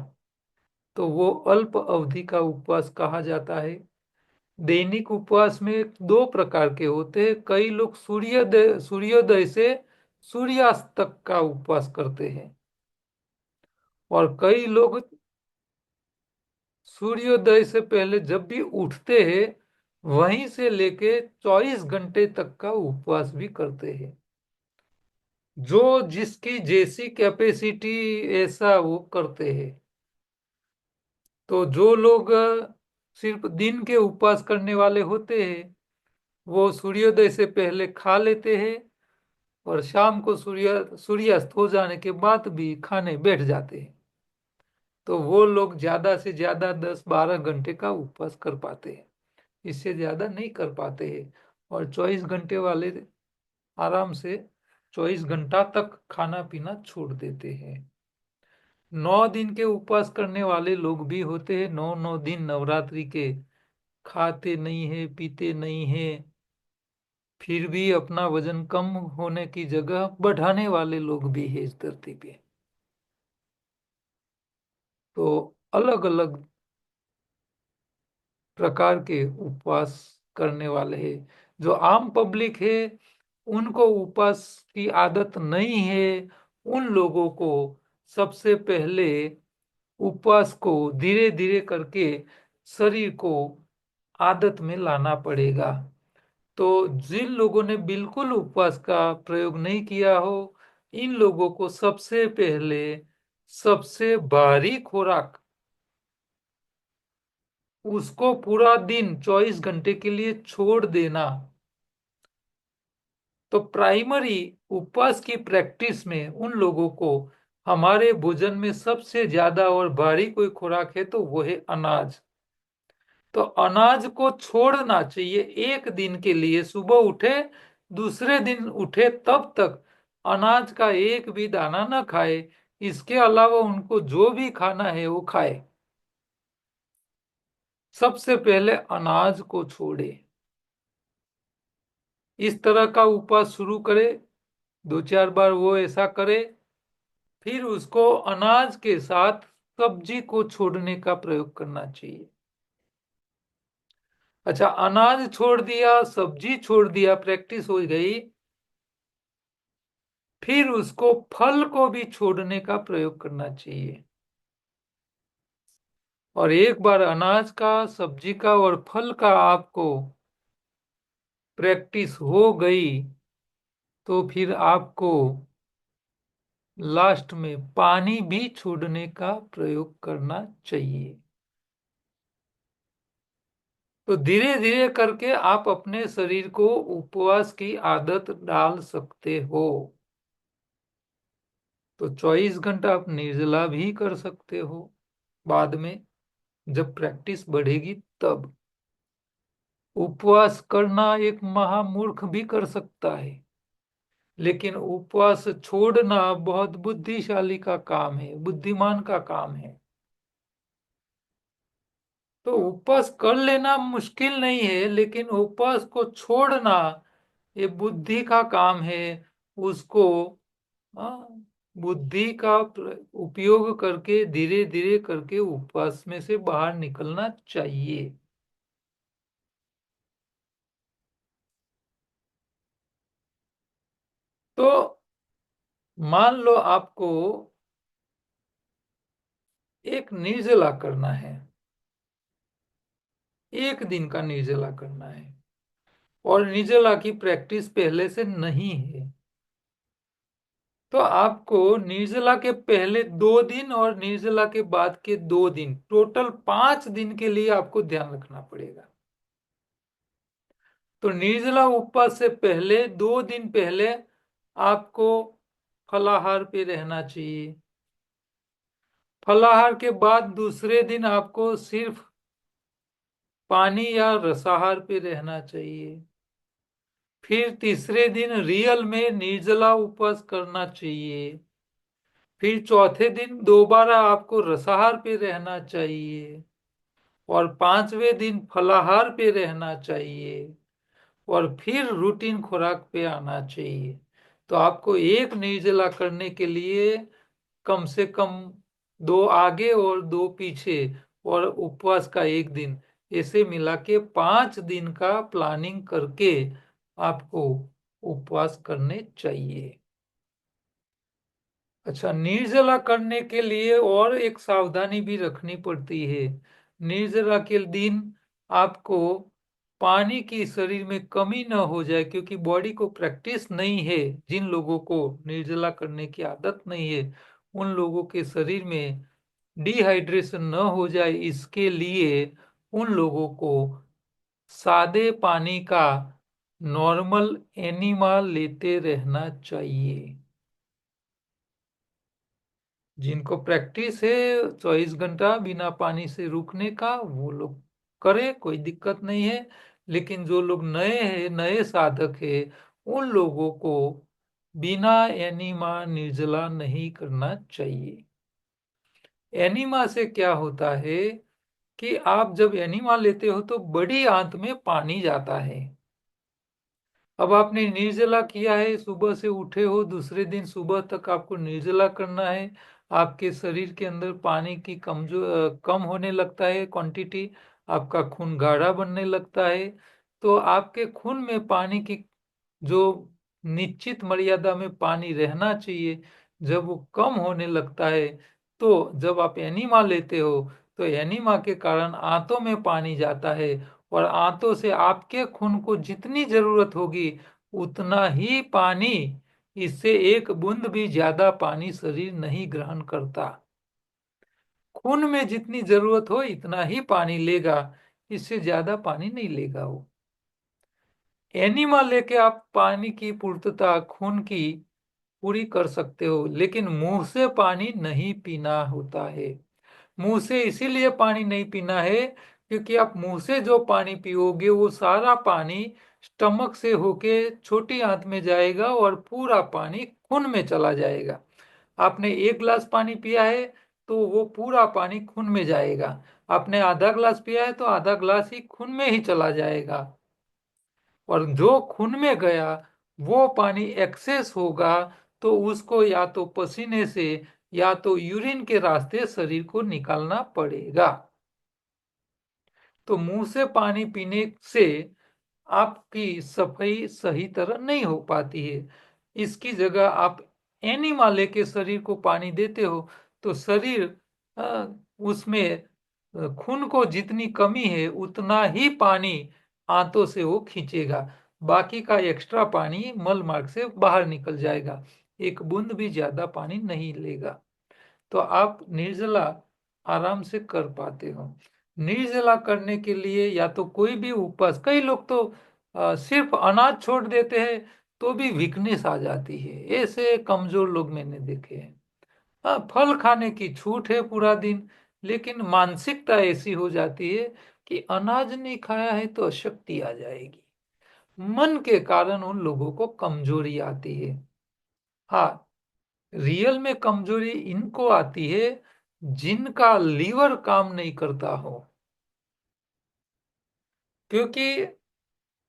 तो वो अल्प अवधि का उपवास कहा जाता है। दैनिक उपवास में दो प्रकार के होते हैं। कई लोग सूर्योदय से सूर्यास्त तक का उपवास करते हैं, और कई लोग सूर्योदय से पहले जब भी उठते हैं वहीं से लेके 24 घंटे तक का उपवास भी करते हैं। जो जिसकी जैसी कैपेसिटी ऐसा वो करते हैं। तो जो लोग सिर्फ दिन के उपवास करने वाले होते हैं वो सूर्योदय से पहले खा लेते हैं, और शाम को सूर्यास्त हो जाने के बाद भी खाने बैठ जाते हैं। तो वो लोग ज्यादा से ज्यादा 10 12 घंटे का उपवास कर पाते हैं, इससे ज्यादा नहीं कर पाते हैं। और 24 घंटे वाले आराम से 24 घंटा तक खाना पीना छोड़ देते हैं। 9 दिन के उपवास करने वाले लोग भी होते हैं, 9 9 दिन नवरात्रि के खाते नहीं है, पीते नहीं है, फिर भी अपना वजन कम होने की जगह बढ़ाने वाले लोग भी है इस धरती पे। तो अलग अलग प्रकार के उपवास करने वाले हैं। जो आम पब्लिक है उनको उपवास की आदत नहीं है, उन लोगों को सबसे पहले उपवास को धीरे धीरे करके शरीर को आदत में लाना पड़ेगा। तो जिन लोगों ने बिल्कुल उपवास का प्रयोग नहीं किया हो, इन लोगों को सबसे पहले सबसे भारी खुराक, उसको पूरा दिन 24 घंटे के लिए छोड़ देना। तो प्राइमरी उपवास की प्रैक्टिस में उन लोगों को हमारे भोजन में सबसे ज्यादा और भारी कोई खुराक है तो वो है अनाज। तो अनाज को छोड़ना चाहिए एक दिन के लिए। सुबह उठे, दूसरे दिन उठे तब तक अनाज का एक भी दाना ना खाए। इसके अलावा उनको जो भी खाना है वो खाए। सबसे पहले अनाज को छोड़े। इस तरह का उपवास शुरू करे, 2 4 बार वो ऐसा करे, फिर उसको अनाज के साथ सब्जी को छोड़ने का प्रयोग करना चाहिए। अच्छा, अनाज छोड़ दिया, सब्जी छोड़ दिया, प्रैक्टिस हो गई। फिर उसको फल को भी छोड़ने का प्रयोग करना चाहिए। और एक बार अनाज का, सब्जी का और फल का आपको प्रैक्टिस हो गई तो फिर आपको लास्ट में पानी भी छोड़ने का प्रयोग करना चाहिए। तो धीरे धीरे करके आप अपने शरीर को उपवास की आदत डाल सकते हो। तो 24 घंटा आप निर्जला भी कर सकते हो बाद में, जब प्रैक्टिस बढ़ेगी तब। उपवास करना एक महामूर्ख भी कर सकता है, लेकिन उपवास छोड़ना बहुत बुद्धिशाली का काम है, बुद्धिमान का काम है। तो उपवास कर लेना मुश्किल नहीं है, लेकिन उपवास को छोड़ना ये बुद्धि का काम है। उसको बुद्धि का उपयोग करके धीरे धीरे करके उपवास में से बाहर निकलना चाहिए। तो मान लो आपको एक निर्जला करना है, एक दिन का निर्जला करना है, और निर्जला की प्रैक्टिस पहले से नहीं है, तो आपको निर्जला के पहले 2 दिन और निर्जला के बाद के 2 दिन, टोटल 5 दिन के लिए आपको ध्यान रखना पड़ेगा। तो निर्जला उपवास से पहले 2 दिन पहले आपको फलाहार पे रहना चाहिए। फलाहार के बाद दूसरे दिन आपको सिर्फ पानी या रसाहार पे रहना चाहिए। फिर तीसरे दिन रियल में निर्जला उपवास करना चाहिए। फिर चौथे दिन दोबारा आपको रसाहार पे रहना चाहिए। और 5वें दिन फलाहार पे रहना चाहिए। और फिर रूटीन खुराक पे आना चाहिए। तो आपको एक निर्जला करने के लिए कम से कम 2 आगे और 2 पीछे, और उपवास का एक दिन, ऐसे मिला के 5 दिन का प्लानिंग करके आपको उपवास करने चाहिए। अच्छा, निर्जला करने के लिए और एक सावधानी भी रखनी पड़ती है। निर्जला के दिन आपको पानी की शरीर में कमी न हो जाए, क्योंकि बॉडी को प्रैक्टिस नहीं है। जिन लोगों को निर्जला करने की आदत नहीं है, उन लोगों के शरीर में डिहाइड्रेशन न हो जाए, इसके लिए उन लोगों को सादे पानी का नॉर्मल एनिमा लेते रहना चाहिए। जिनको प्रैक्टिस है 24 घंटा बिना पानी से रुकने का, वो लोग करे, कोई दिक्कत नहीं है। लेकिन जो लोग नए हैं, नए साधक है, उन लोगों को बिना एनिमा निर्जला नहीं करना चाहिए। एनिमा से क्या होता है कि आप जब एनिमा लेते हो तो बड़ी आंत में पानी जाता है। अब आपने निर्जला किया है, सुबह से उठे हो, दूसरे दिन सुबह तक आपको निर्जला करना है। आपके शरीर के अंदर पानी की कम होने लगता है क्वांटिटी, आपका खून गाढ़ा बनने लगता है। तो आपके खून में पानी की जो निश्चित मर्यादा में पानी रहना चाहिए, जब वो कम होने लगता है, तो जब आप एनीमा लेते हो तो एनीमा के कारण आंतों में पानी जाता है, और आंतों से आपके खून को जितनी जरूरत होगी उतना ही पानी, इससे एक बूंद भी ज्यादा पानी शरीर नहीं ग्रहण करता। खून में जितनी जरूरत हो इतना ही पानी लेगा, इससे ज्यादा पानी नहीं लेगा वो। एनिमा लेके आप पानी की पूर्तता खून की पूरी कर सकते हो, लेकिन मुंह से पानी नहीं पीना होता है। मुंह से इसीलिए पानी नहीं पीना है क्योंकि आप मुंह से जो पानी पियोगे वो सारा पानी स्टमक से होके छोटी आंत में जाएगा और पूरा पानी खून में चला जाएगा। आपने 1 गिलास पानी पिया है तो वो पूरा पानी खून में जाएगा। आपने आधा ग्लास पिया है तो आधा ग्लास ही खून में ही चला जाएगा। और जो खून में गया वो पानी एक्सेस होगा, तो उसको या तो पसीने से या तो यूरिन के रास्ते शरीर को निकालना पड़ेगा। तो मुंह से पानी पीने से आपकी सफाई सही तरह नहीं हो पाती है। इसकी जगह आप एनिमल के शरीर को पानी देते हो तो शरीर उसमें खून को जितनी कमी है उतना ही पानी आंतों से वो खींचेगा। बाकी का एक्स्ट्रा पानी मल मार्ग से बाहर निकल जाएगा, एक बूंद भी ज्यादा पानी नहीं लेगा। तो आप निर्जला आराम से कर पाते हो। निर्जला करने के लिए या तो कोई भी उपवास, कई लोग तो सिर्फ अनाज छोड़ देते हैं तो भी वीकनेस आ जाती है, ऐसे कमजोर लोग मैंने देखे हैं। हाँ, फल खाने की छूट है पूरा दिन, लेकिन मानसिकता ऐसी हो जाती है कि अनाज नहीं खाया है तो अशक्ति आ जाएगी। मन के कारण उन लोगों को कमजोरी आती है। हाँ, रियल में कमजोरी इनको आती है जिनका लीवर काम नहीं करता हो, क्योंकि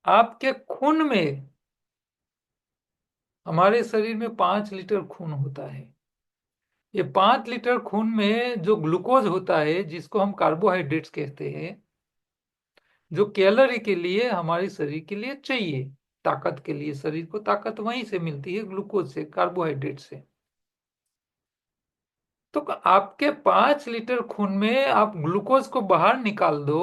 आपके खून में, हमारे शरीर में 5 लीटर खून होता है। ये 5 लीटर खून में जो ग्लूकोज होता है जिसको हम कार्बोहाइड्रेट्स कहते हैं, जो कैलोरी के लिए हमारे शरीर के लिए चाहिए, ताकत के लिए, शरीर को ताकत वहीं से मिलती है, ग्लूकोज से, कार्बोहाइड्रेट से। तो आपके 5 लीटर खून में आप ग्लूकोज को बाहर निकाल दो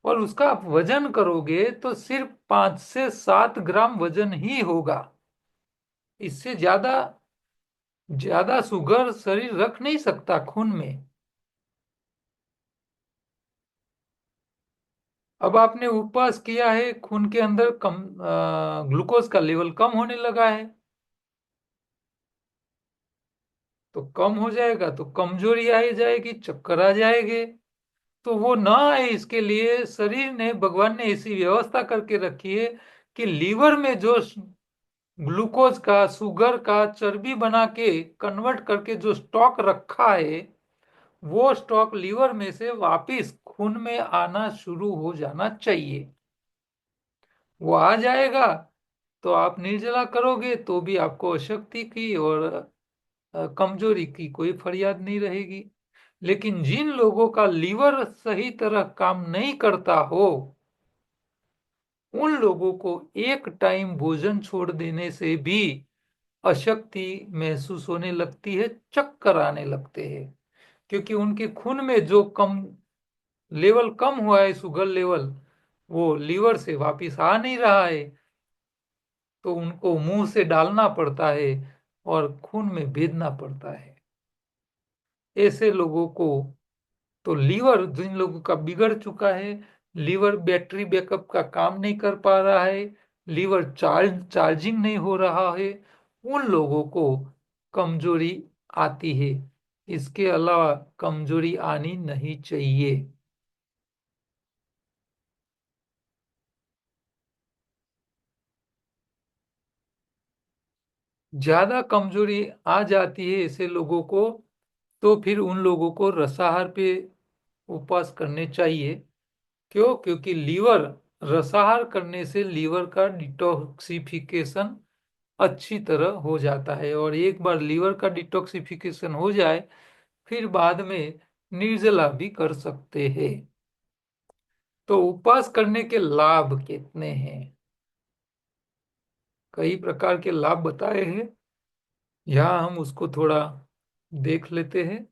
और उसका आप वजन करोगे तो सिर्फ 5 से 7 ग्राम वजन ही होगा। इससे ज्यादा ज्यादा शुगर शरीर रख नहीं सकता खून में। अब आपने उपवास किया है, खून के अंदर कम ग्लूकोज का लेवल कम होने लगा है, तो कम हो जाएगा तो कमजोरी आ जाएगी, चक्कर आ जाएंगे। तो वो ना आए इसके लिए शरीर ने, भगवान ने ऐसी व्यवस्था करके रखी है कि लीवर में जो ग्लूकोज का, शुगर का, चर्बी बना के कन्वर्ट करके जो स्टॉक रखा है, वो स्टॉक लीवर में से वापिस खून में आना शुरू हो जाना चाहिए। वो आ जाएगा तो आप निर्जला करोगे तो भी आपको अशक्ति की और कमजोरी की कोई फरियाद नहीं रहेगी। लेकिन जिन लोगों का लीवर सही तरह काम नहीं करता हो, उन लोगों को एक टाइम भोजन छोड़ देने से भी अशक्ति महसूस होने लगती है, चक्कर आने लगते हैं, क्योंकि उनके खून में जो कम लेवल कम हुआ है, शुगर लेवल, वो लीवर से वापिस आ नहीं रहा है, तो उनको मुंह से डालना पड़ता है और खून में भेजना पड़ता है। ऐसे लोगों को, तो लीवर जिन लोगों का बिगड़ चुका है, लीवर बैटरी बैकअप का काम नहीं कर पा रहा है, लीवर चार्जिंग नहीं हो रहा है, उन लोगों को कमजोरी आती है। इसके अलावा कमजोरी आनी नहीं चाहिए। ज्यादा कमजोरी आ जाती है ऐसे लोगों को, तो फिर उन लोगों को रसाहार पे उपवास करने चाहिए। क्यों? क्योंकि लीवर, रसाहार करने से लीवर का डिटॉक्सिफिकेशन अच्छी तरह हो जाता है, और एक बार लीवर का डिटॉक्सिफिकेशन हो जाए फिर बाद में निर्जला भी कर सकते हैं। तो उपवास करने के लाभ कितने हैं? कई प्रकार के लाभ बताए हैं, यहाँ हम उसको थोड़ा देख लेते हैं।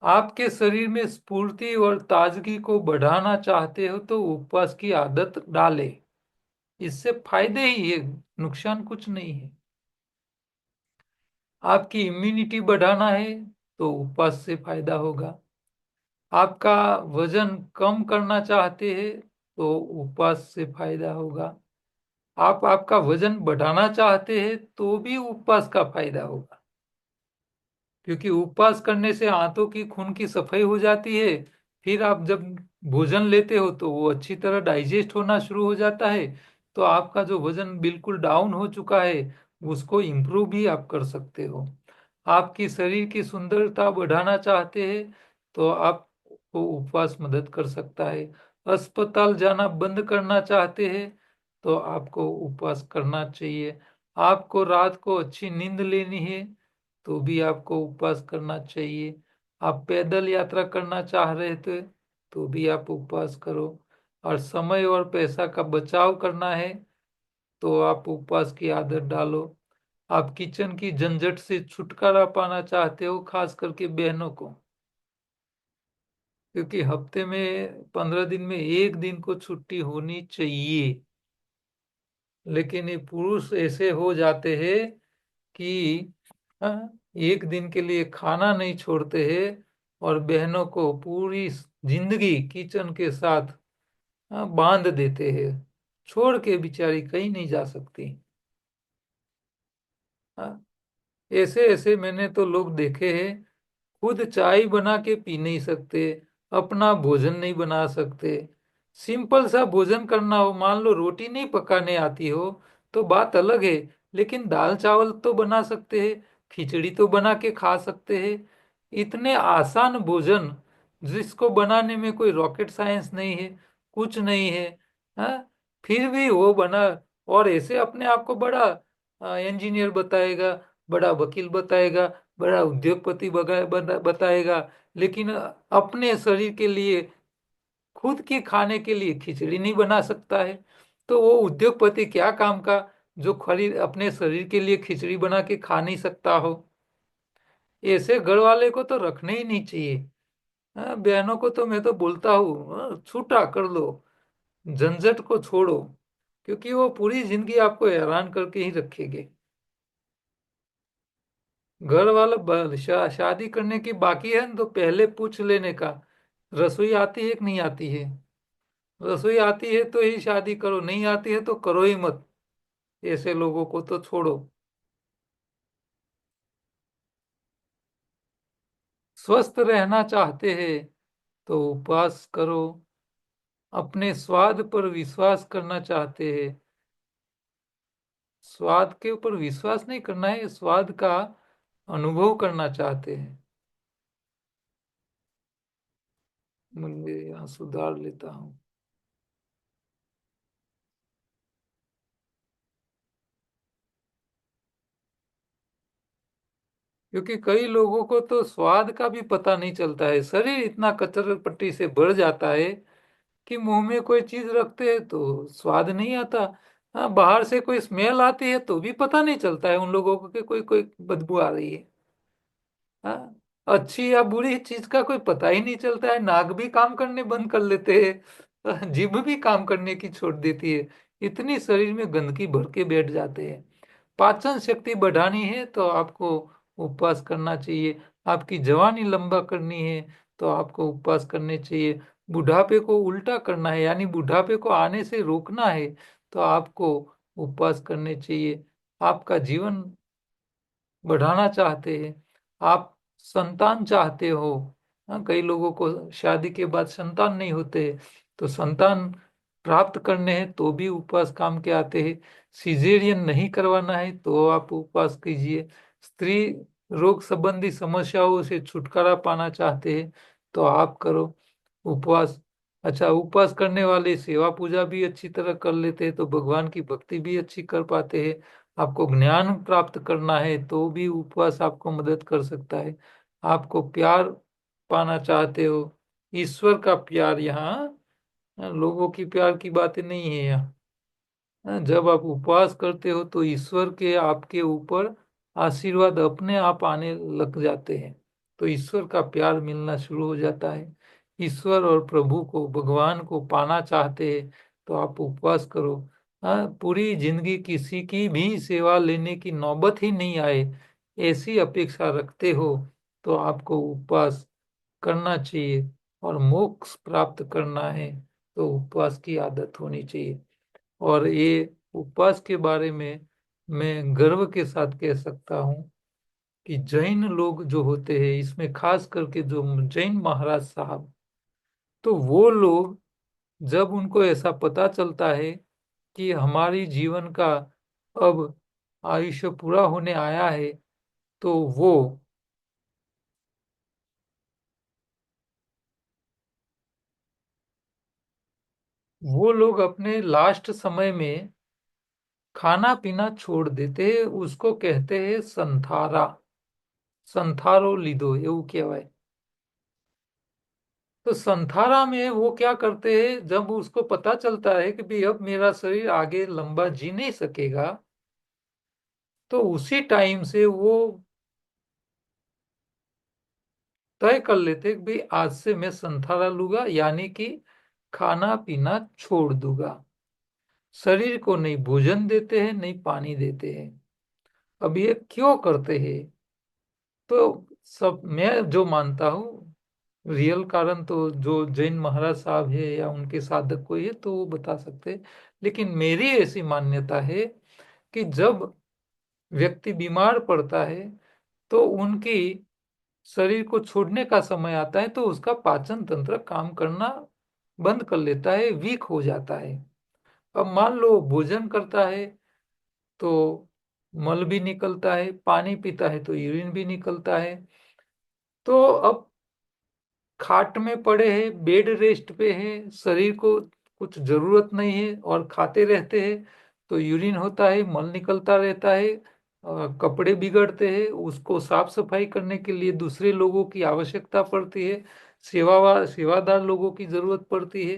आपके शरीर में स्फूर्ति और ताजगी को बढ़ाना चाहते हो तो उपवास की आदत डालें। इससे फायदे ही है, नुकसान कुछ नहीं है। आपकी इम्यूनिटी बढ़ाना है तो उपवास से फायदा होगा। आपका वजन कम करना चाहते हैं तो उपवास से फायदा होगा। आप आपका वजन बढ़ाना चाहते हैं तो भी उपवास का फायदा होगा, क्योंकि उपवास करने से आंतों की खून की सफाई हो जाती है। फिर आप जब भोजन लेते हो तो वो अच्छी तरह डाइजेस्ट होना शुरू हो जाता है, तो आपका जो वजन बिल्कुल डाउन हो चुका है उसको इम्प्रूव भी आप कर सकते हो। आपकी शरीर की सुंदरता बढ़ाना चाहते हैं तो आपको उपवास मदद कर सकता है। अस्पताल जाना बंद करना चाहते हैं तो आपको उपवास करना चाहिए। आपको रात को अच्छी नींद लेनी है तो भी आपको उपवास करना चाहिए। आप पैदल यात्रा करना चाह रहे थे तो भी आप उपवास करो। और समय और पैसा का बचाव करना है तो आप उपवास की आदत डालो। आप किचन की झंझट से छुटकारा पाना चाहते हो, खास करके बहनों को, क्योंकि हफ्ते में 15 दिन में एक दिन को छुट्टी होनी चाहिए। लेकिन ये पुरुष ऐसे हो जाते हैं कि एक दिन के लिए खाना नहीं छोड़ते हैं और बहनों को पूरी जिंदगी किचन के साथ बांध देते हैं, छोड़ के बेचारी कहीं नहीं जा सकती। हाँ, ऐसे ऐसे मैंने तो लोग देखे हैं, खुद चाय बना के पी नहीं सकते, अपना भोजन नहीं बना सकते। सिंपल सा भोजन करना हो, मान लो रोटी नहीं पकाने आती हो तो बात अलग है, लेकिन दाल चावल तो बना सकते हैं, खिचड़ी तो बना के खा सकते हैं। इतने आसान भोजन जिसको बनाने में कोई रॉकेट साइंस नहीं है, कुछ नहीं है। हाँ, फिर भी वो बना, और ऐसे अपने आप को बड़ा इंजीनियर बताएगा, बड़ा वकील बताएगा, बड़ा उद्योगपति बताएगा, लेकिन अपने शरीर के लिए, खुद के खाने के लिए खिचड़ी नहीं बना सकता है। तो वो उद्योगपति क्या काम का, जो खरीद अपने शरीर के लिए खिचड़ी बना के खा नहीं सकता हो। ऐसे घर वाले को तो रखने ही नहीं चाहिए। हाँ, बहनों को तो मैं तो बोलता हूँ, छूटा कर लो, झंझट को छोड़ो, क्योंकि वो पूरी जिंदगी आपको हैरान करके ही रखेंगे। घर वाला शादी करने की बाकी है न, तो पहले पूछ लेने का, रसोई आती है कि नहीं आती है। रसोई आती है तो ही शादी करो, नहीं आती है तो करो ही मत। ऐसे लोगों को तो छोड़ो। स्वस्थ रहना चाहते हैं तो उपवास करो। अपने स्वाद पर विश्वास करना चाहते हैं, स्वाद के ऊपर विश्वास नहीं करना है, स्वाद का अनुभव करना चाहते हैं। मुझे यहाँ सुधार लेता हूँ। क्योंकि कई लोगों को तो स्वाद का भी पता नहीं चलता है, शरीर इतना कचर पट्टी से भर जाता है कि मुंह में कोई चीज रखते हैं तो स्वाद नहीं आता। हाँ, बाहर से कोई स्मेल आती है तो भी पता नहीं चलता है उन लोगों को कि कोई कोई बदबू आ रही है। हाँ, अच्छी या बुरी चीज का कोई पता ही नहीं चलता है, नाक भी काम करने बंद कर लेते हैं, जीभ भी काम करने की छोड़ देती है। इतनी शरीर में गंदगी भर के बैठ जाते हैं। पाचन शक्ति बढ़ानी है तो आपको उपवास करना चाहिए। आपकी जवानी लंबा करनी है तो आपको उपवास करने चाहिए। बुढ़ापे को उल्टा करना है, यानी बुढ़ापे को आने से रोकना है, तो आपको उपवास करने चाहिए। आपका जीवन बढ़ाना चाहते हैं, आप संतान चाहते हो। हाँ, कई लोगों को शादी के बाद संतान नहीं होते, तो संतान प्राप्त करने हैं तो भी उपवास काम के आते हैं। सिजेरियन नहीं करवाना है तो आप उपवास कीजिए। स्त्री रोग संबंधी समस्याओं से छुटकारा पाना चाहते हैं तो आप करो उपवास। अच्छा, उपवास करने वाले सेवा पूजा भी अच्छी तरह कर लेते हैं तो भगवान की भक्ति भी अच्छी कर पाते हैं। आपको ज्ञान प्राप्त करना है तो भी उपवास आपको मदद कर सकता है। आपको प्यार पाना चाहते हो, ईश्वर का प्यार, यहाँ लोगों की प्यार की बातें नहीं है यहाँ। जब आप उपवास करते हो तो ईश्वर के आपके ऊपर आशीर्वाद अपने आप आने लग जाते हैं, तो ईश्वर का प्यार मिलना शुरू हो जाता है। ईश्वर और प्रभु को, भगवान को पाना चाहते हैं तो आप उपवास करो। पूरी जिंदगी किसी की भी सेवा लेने की नौबत ही नहीं आए, ऐसी अपेक्षा रखते हो तो आपको उपवास करना चाहिए। और मोक्ष प्राप्त करना है तो उपवास की आदत होनी चाहिए। और ये उपवास के बारे में मैं गर्व के साथ कह सकता हूँ कि जैन लोग जो होते हैं, इसमें खास करके जो जैन महाराज साहब, तो वो लोग जब उनको ऐसा पता चलता है कि हमारी जीवन का अब आयुष्य पूरा होने आया है, तो वो लोग अपने लास्ट समय में खाना पीना छोड़ देते हैं। उसको कहते हैं संथारा, संथारो लिदो ये कहवाय। तो संथारा में वो क्या करते हैं, जब उसको पता चलता है कि भाई अब मेरा शरीर आगे लंबा जी नहीं सकेगा, तो उसी टाइम से वो तय कर लेते कि भाई आज से मैं संथाला लूंगा, यानी कि खाना पीना छोड़ दूंगा। शरीर को नहीं भोजन देते हैं, नहीं पानी देते हैं। अब ये क्यों करते हैं? तो सब मैं जो मानता हूँ, रियल कारण तो जो जैन महाराज साहब है या उनके साधक कोई है तो वो बता सकते हैं। लेकिन मेरी ऐसी मान्यता है कि जब व्यक्ति बीमार पड़ता है तो उनकी शरीर को छोड़ने का समय आता है, तो उसका पाचन तंत्र काम करना बंद कर लेता है, वीक हो जाता है। अब मान लो भोजन करता है तो मल भी निकलता है, पानी पीता है तो यूरिन भी निकलता है। तो अब खाट में पड़े हैं, बेड रेस्ट पे है, शरीर को कुछ जरूरत नहीं है और खाते रहते हैं, तो यूरिन होता है, मल निकलता रहता है, कपड़े बिगड़ते हैं, उसको साफ सफाई करने के लिए दूसरे लोगों की आवश्यकता पड़ती है, सेवादार लोगों की जरूरत पड़ती है।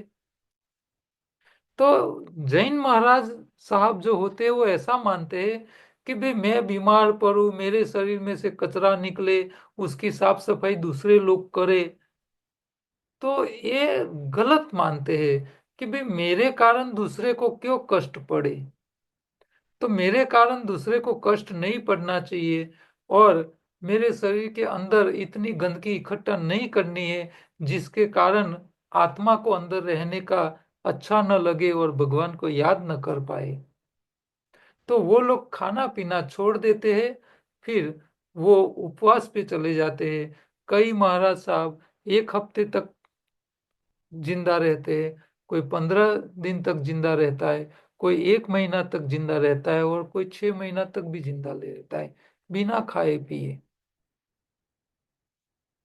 तो जैन महाराज साहब जो होते हैं वो ऐसा मानते हैं कि भाई मैं बीमार पड़ूं, मेरे शरीर में से कचरा निकले, उसकी साफ सफाई दूसरे लोग करे, तो ये गलत मानते हैं कि भाई मेरे कारण दूसरे को क्यों कष्ट पड़े। तो मेरे कारण दूसरे को कष्ट नहीं पड़ना चाहिए, और मेरे शरीर के अंदर इतनी गंदगी इकट्ठा नहीं करनी है जिसके कारण आत्मा को अंदर रहने का अच्छा न लगे और भगवान को याद न कर पाए। तो वो लोग खाना पीना छोड़ देते हैं, फिर वो उपवास पे चले जाते हैं। कई महाराज साहब 1 हफ्ते तक जिंदा रहते हैं, कोई 15 दिन तक जिंदा रहता है, कोई 1 महीना तक जिंदा रहता है, और कोई 6 महीना तक भी जिंदा ले रहता है बिना खाए पिए।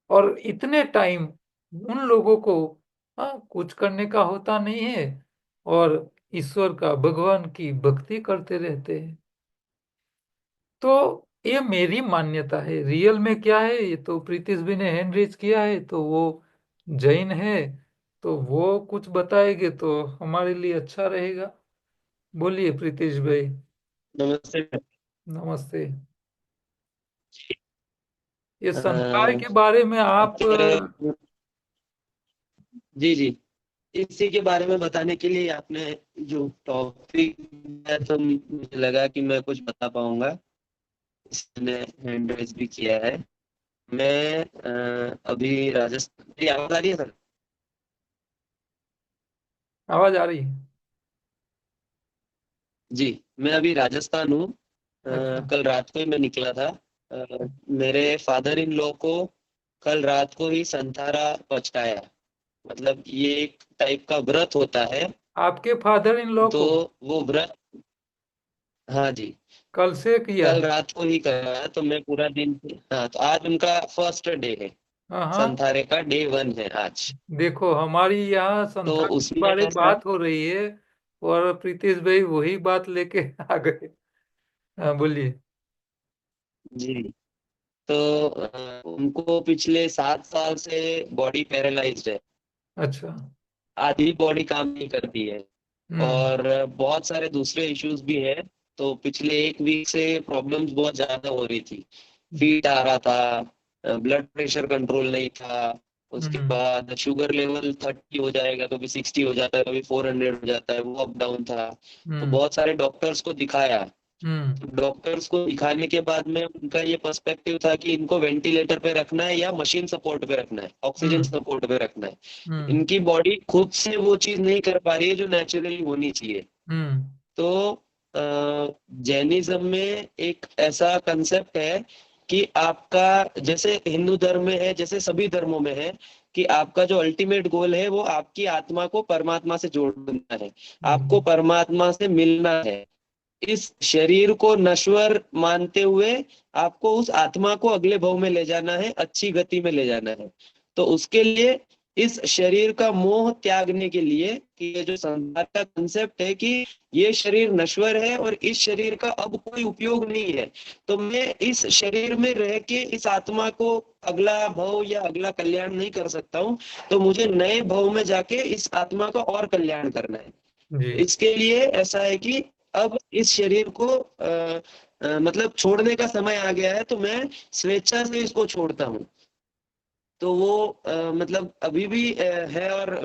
और इतने टाइम उन लोगों को कुछ करने का होता नहीं है, और ईश्वर का, भगवान की भक्ति करते रहते हैं। तो ये मेरी मान्यता है। रियल में क्या है ये तो प्रीतिश भी ने हैंड रेज किया है, तो वो जैन है, तो वो कुछ बताएंगे तो हमारे लिए अच्छा रहेगा। बोलिए प्रीतिश भाई। नमस्ते। नमस्ते। ये संस्कार अ, के बारे में आप आपके जी जी, इसी के बारे में बताने के लिए आपने जो टॉपिक है, तो मुझे लगा कि मैं कुछ बता पाऊंगा, इसने हैंड रेज भी किया है। मैं अभी राजस्थान, मेरी आवाज आ रही है सर? आवाज आ रही है? जी, मैं अभी राजस्थान हूँ। अच्छा। कल रात को ही मैं निकला था। मेरे फादर इन लॉ को कल रात को ही संथारा पहुंचाया। मतलब ये एक टाइप का व्रत होता है। आपके फादर इन लॉ तो को वो व्रत, हाँ जी, कल से किया कल है? रात को ही कराया। तो मैं पूरा दिन, हाँ, तो आज उनका फर्स्ट डे है। हाँ हाँ। संथारे का डे 1 है आज। देखो हमारी यहाँ तो संथाल के उसमें बारे में ऐसा, बात हो रही है, और प्रीतिश भाई वही बात लेके आ गए। हाँ बोलिए। जी, तो उनको पिछले 7 साल से बॉडी पैरालाइज्ड है। अच्छा। आधी बॉडी काम नहीं करती है, हम्म। और बहुत सारे दूसरे इश्यूज भी हैं। तो पिछले एक वीक से प्रॉब्लम्स बहुत ज्यादा हो रही थी। फीट आ रहा था, ब्लड प्रेशर कंट्रोल नहीं था, उसके हम्म। बाद शुगर लेवल 30 हो जाएगा, कभी 60 हो जाता है, कभी 400 हो जाता है, वो अप डाउन था। तो हम्म। बहुत सारे डॉक्टर्स को दिखाया। हम्म। डॉक्टर्स को दिखाने के बाद में उनका ये पर्सपेक्टिव था कि इनको वेंटिलेटर पे रखना है या मशीन सपोर्ट पे रखना है, ऑक्सीजन हम्म। सपोर्ट पे रखना है। हम्म। इनकी बॉडी खुद से वो चीज नहीं कर पा रही है जो नेचुरली होनी चाहिए। हम्म। तो जैनिज्म में एक ऐसा कंसेप्ट है कि आपका, जैसे हिंदू धर्म में है, जैसे सभी धर्मों में है, कि आपका जो अल्टीमेट गोल है वो आपकी आत्मा को परमात्मा से जोड़ना है, आपको हम्म। परमात्मा से मिलना है। इस शरीर को नश्वर मानते हुए आपको उस आत्मा को अगले भव में ले जाना है, अच्छी गति में ले जाना है। तो उसके लिए इस शरीर का मोह त्यागने के लिए, कि ये जो संसार का कंसेप्ट है कि ये शरीर नश्वर है और इस शरीर का अब कोई उपयोग नहीं है, तो मैं इस शरीर में रह के इस आत्मा को अगला भव या अगला कल्याण नहीं कर सकता हूँ। तो मुझे नए भव में जाके इस आत्मा का और कल्याण करना है। जी। इसके लिए ऐसा है कि अब इस शरीर को मतलब छोड़ने का समय आ गया है, तो मैं स्वेच्छा से इसको छोड़ता हूँ। तो वो मतलब अभी भी है, और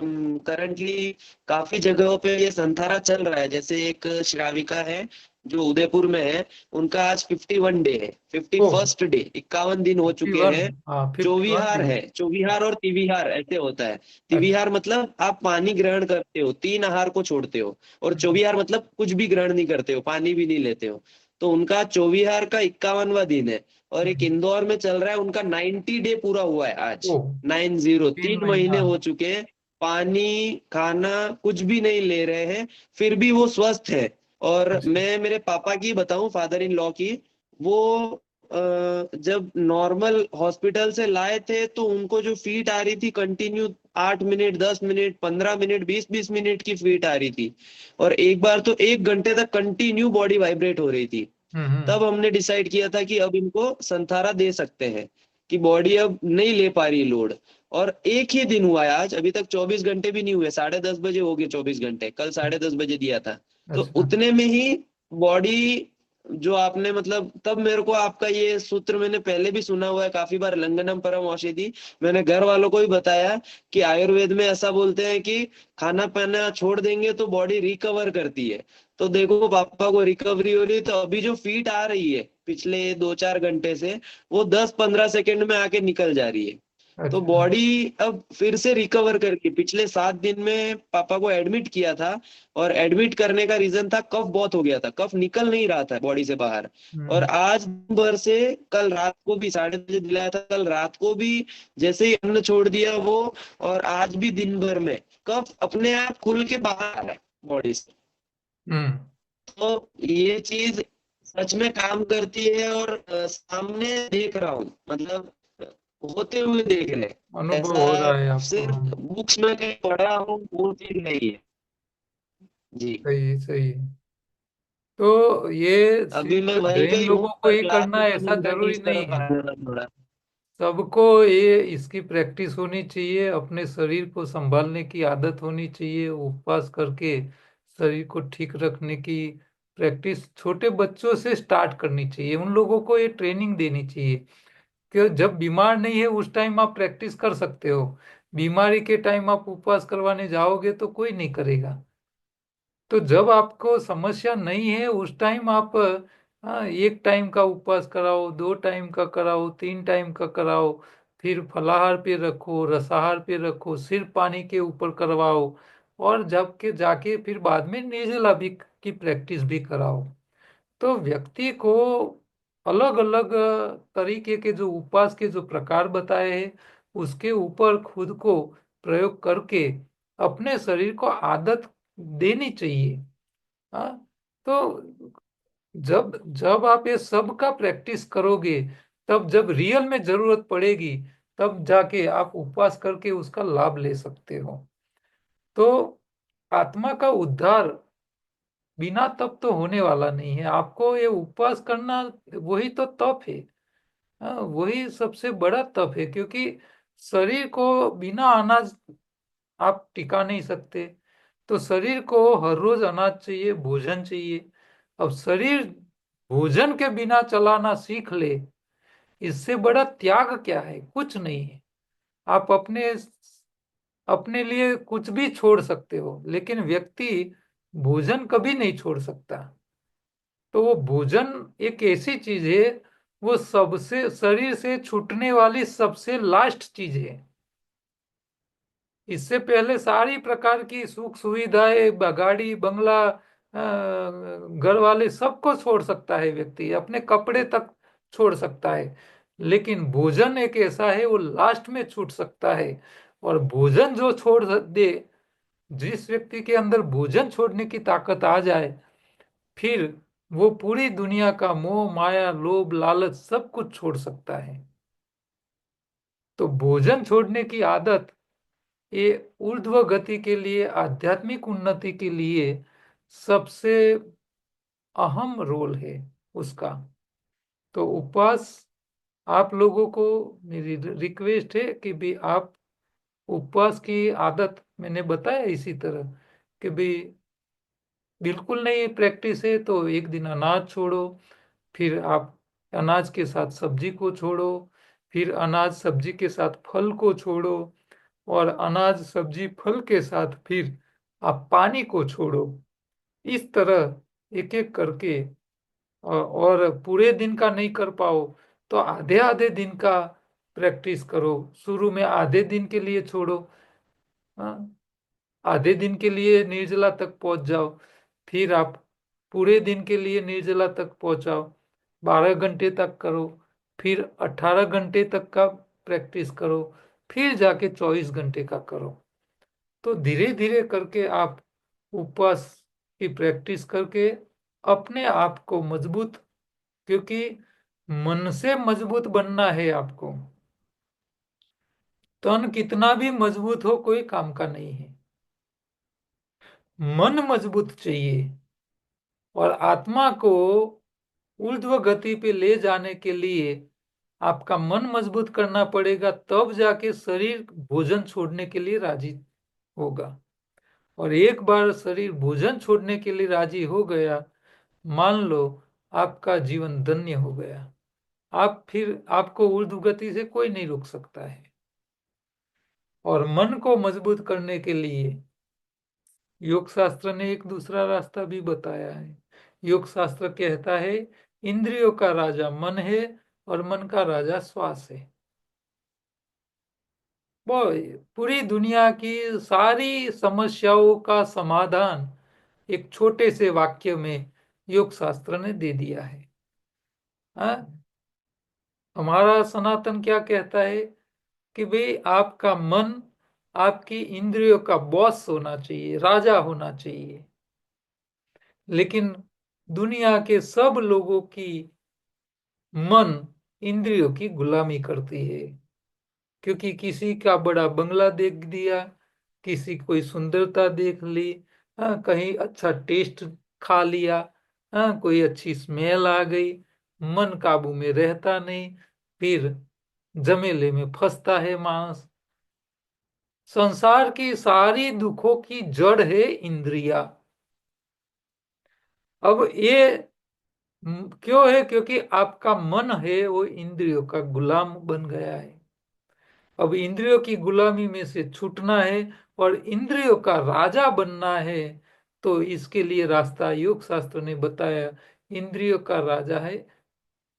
करंटली काफी जगहों पे ये संथारा चल रहा है। जैसे एक श्राविका है जो उदयपुर में है, उनका आज 51 डे है, फिफ्टी ओह, फर्स्ट डे, 51 दिन हो चुके 51। हैं। हाँ, 51 चौविहार दिन। है, चौविहार और तिविहार ऐसे होता है। अच्छा। तिविहार मतलब आप पानी ग्रहण करते हो, 3 आहार को छोड़ते हो, और हम्म, चौविहार मतलब कुछ भी ग्रहण नहीं करते हो, पानी भी नहीं लेते हो। तो उनका चौविहार का 51वां दिन है। और एक हम्म। इंदौर में चल रहा है, उनका 90 डे पूरा हुआ है आज। ओह, 90, तीन 3 महीने महीना हो चुके हैं, पानी खाना कुछ भी नहीं ले रहे हैं, फिर भी वो स्वस्थ है। और अच्छा। मैं मेरे पापा की बताऊं, फादर इन लॉ की, वो जब नॉर्मल हॉस्पिटल से लाए थे तो उनको जो फीट आ रही थी continue, 8 minute, 10 minute, 15 minute, 20-20 minute की फीट आ रही थी, और एक बार तो 1 घंटे तक कंटिन्यू बॉडी वाइब्रेट हो रही थी। हम्म, तब हमने डिसाइड किया था कि अब इनको संथारा दे सकते हैं, कि बॉडी अब नहीं ले पा रही लोड। और एक ही दिन हुआ है आज, अभी तक 24 घंटे भी नहीं हुए, 10:30 बजे हो गए 24 घंटे, कल 10:30 बजे दिया था। तो अच्छा। उतने में ही बॉडी, जो आपने मतलब, तब मेरे को आपका ये सूत्र मैंने पहले भी सुना हुआ है काफी बार, लंगनम परम औषधि। मैंने घर वालों को भी बताया कि आयुर्वेद में ऐसा बोलते हैं कि खाना पीना छोड़ देंगे तो बॉडी रिकवर करती है। तो देखो पापा को रिकवरी हो रही, तो अभी जो फीट आ रही है पिछले 2-4 घंटे से, वो 10-15 सेकंड में आके निकल जा रही है। तो अच्छा। बॉडी अब फिर से रिकवर करके, पिछले 7 दिन में पापा को एडमिट किया था, और एडमिट करने का रीजन था कफ बहुत हो गया था, कफ निकल नहीं रहा था बॉडी से बाहर। और हम्म, आज दिन भर से, कल रात को भी 10:30 बजे दिलाया था, कल रात को भी जैसे ही अन्न छोड़ दिया वो, और आज भी दिन भर में कफ अपने आप खुल के बाहर आ रहा है बॉडी से। हम्म। तो ये चीज सच में काम करती है, और सामने देख रहा हूँ, मतलब होते हुए देख रहे हैं। अनुभव ऐसा हो रहा है आपको। हाँ। सिर्फ बुक्स में कहीं पढ़ा हूँ वो चीज नहीं है। जी। सही, सही। तो ये अभी मैं सिर्फ वहीं पे जैन ही हूँ, लोगों को पर ही क्लास करना है में ऐसा मिलता नहीं, जरूरी इस नहीं तरफ है। आने का थोड़ा। सबको ये इसकी प्रैक्टिस होनी चाहिए, अपने शरीर को संभालने की आदत होनी चाहिए, उपवास करके शरीर को ठीक रखने की प्रैक्टिस छोटे बच्चों से स्टार्ट करनी चाहिए। उन लोगों को ये ट्रेनिंग देनी चाहिए कि जब बीमार नहीं है उस टाइम आप प्रैक्टिस कर सकते हो। बीमारी के टाइम आप उपवास करवाने जाओगे तो कोई नहीं करेगा। तो जब आपको समस्या नहीं है उस टाइम आप, हाँ, एक टाइम का उपवास कराओ, 2 टाइम का कराओ, 3 टाइम का कराओ, फिर फलाहार पे रखो, रसाहार पे रखो, सिर्फ पानी के ऊपर करवाओ, और जब के जाके फिर बाद में निर्जला भी की प्रैक्टिस भी कराओ। तो व्यक्ति को अलग अलग तरीके के जो उपवास के जो प्रकार बताए हैं उसके ऊपर खुद को प्रयोग करके अपने शरीर को आदत देनी चाहिए। हाँ। तो जब जब आप ये सब का प्रैक्टिस करोगे, तब जब रियल में जरूरत पड़ेगी तब जाके आप उपवास करके उसका लाभ ले सकते हो। तो आत्मा का उद्धार बिना तप तो होने वाला नहीं है। आपको ये उपवास करना वही तो तप है। हाँ, वही सबसे बड़ा तप है, क्योंकि शरीर को बिना अनाज आप टिका नहीं सकते। तो शरीर को हर रोज अनाज चाहिए, भोजन चाहिए। अब शरीर भोजन के बिना चलाना सीख ले, इससे बड़ा त्याग क्या है? कुछ नहीं है। आप अपने अपने लिए कुछ भी छोड़ सकते हो, लेकिन व्यक्ति भोजन कभी नहीं छोड़ सकता। तो वो भोजन एक ऐसी चीज है, वो सबसे शरीर से छूटने वाली सबसे लास्ट चीज है। इससे पहले सारी प्रकार की सुख सुविधाएं, गाड़ी बंगला, घर वाले सबको छोड़ सकता है व्यक्ति, अपने कपड़े तक छोड़ सकता है। लेकिन भोजन एक ऐसा है वो लास्ट में छूट सकता है। और भोजन जो छोड़ दे, जिस व्यक्ति के अंदर भोजन छोड़ने की ताकत आ जाए, फिर वो पूरी दुनिया का मोह माया लोभ लालच सब कुछ छोड़ सकता है। तो भोजन छोड़ने की आदत ये ऊर्ध्व गति के लिए, आध्यात्मिक उन्नति के लिए सबसे अहम रोल है उसका। तो उपवास, आप लोगों को मेरी रिक्वेस्ट है कि भी आप उपवास की आदत, मैंने बताया इसी तरह कि भी बिल्कुल नहीं प्रैक्टिस है तो एक दिन अनाज छोड़ो, फिर आप अनाज के साथ सब्जी को छोड़ो, फिर अनाज सब्जी के साथ फल को छोड़ो, और अनाज सब्जी फल के साथ फिर आप पानी को छोड़ो। इस तरह एक एक करके, और पूरे दिन का नहीं कर पाओ तो आधे आधे दिन का प्रैक्टिस करो। शुरू में आधे दिन के लिए छोड़ो, हाँ, आधे दिन के लिए निर्जला तक पहुंच जाओ, फिर आप पूरे दिन के लिए निर्जला तक पहुंचाओ, 12 घंटे तक करो, फिर 18 घंटे तक का प्रैक्टिस करो, फिर जाके 24 घंटे का करो। तो धीरे धीरे करके आप उपवास की प्रैक्टिस करके अपने आप को मजबूत, क्योंकि मन से मजबूत बनना है आपको। तन कितना भी मजबूत हो कोई काम का नहीं है, मन मजबूत चाहिए। और आत्मा को ऊर्ध्व गति पे ले जाने के लिए आपका मन मजबूत करना पड़ेगा, तब जाके शरीर भोजन छोड़ने के लिए राजी होगा। और एक बार शरीर भोजन छोड़ने के लिए राजी हो गया, मान लो आपका जीवन धन्य हो गया। आप फिर आपको ऊर्ध्व गति से कोई नहीं रोक सकता है। और मन को मजबूत करने के लिए योग शास्त्र ने एक दूसरा रास्ता भी बताया है। योग शास्त्र कहता है इंद्रियों का राजा मन है और मन का राजा श्वास है। वो पूरी दुनिया की सारी समस्याओं का समाधान एक छोटे से वाक्य में योग शास्त्र ने दे दिया है। हाँ? हमारा सनातन क्या कहता है कि भाई आपका मन आपकी इंद्रियों का बॉस होना चाहिए, राजा होना चाहिए। लेकिन दुनिया के सब लोगों की मन इंद्रियों की गुलामी करती है, क्योंकि किसी का बड़ा बंगला देख दिया, किसी कोई सुंदरता देख ली, हाँ, कहीं अच्छा टेस्ट खा लिया, हाँ, कोई अच्छी स्मेल आ गई, मन काबू में रहता नहीं, फिर झमेले में फंसता है मानस। संसार की सारी दुखों की जड़ है इंद्रिया। अब ये क्यों है? क्योंकि आपका मन है वो इंद्रियों का गुलाम बन गया है। अब इंद्रियों की गुलामी में से छूटना है और इंद्रियों का राजा बनना है, तो इसके लिए रास्ता योग शास्त्र ने बताया। इंद्रियों का राजा है,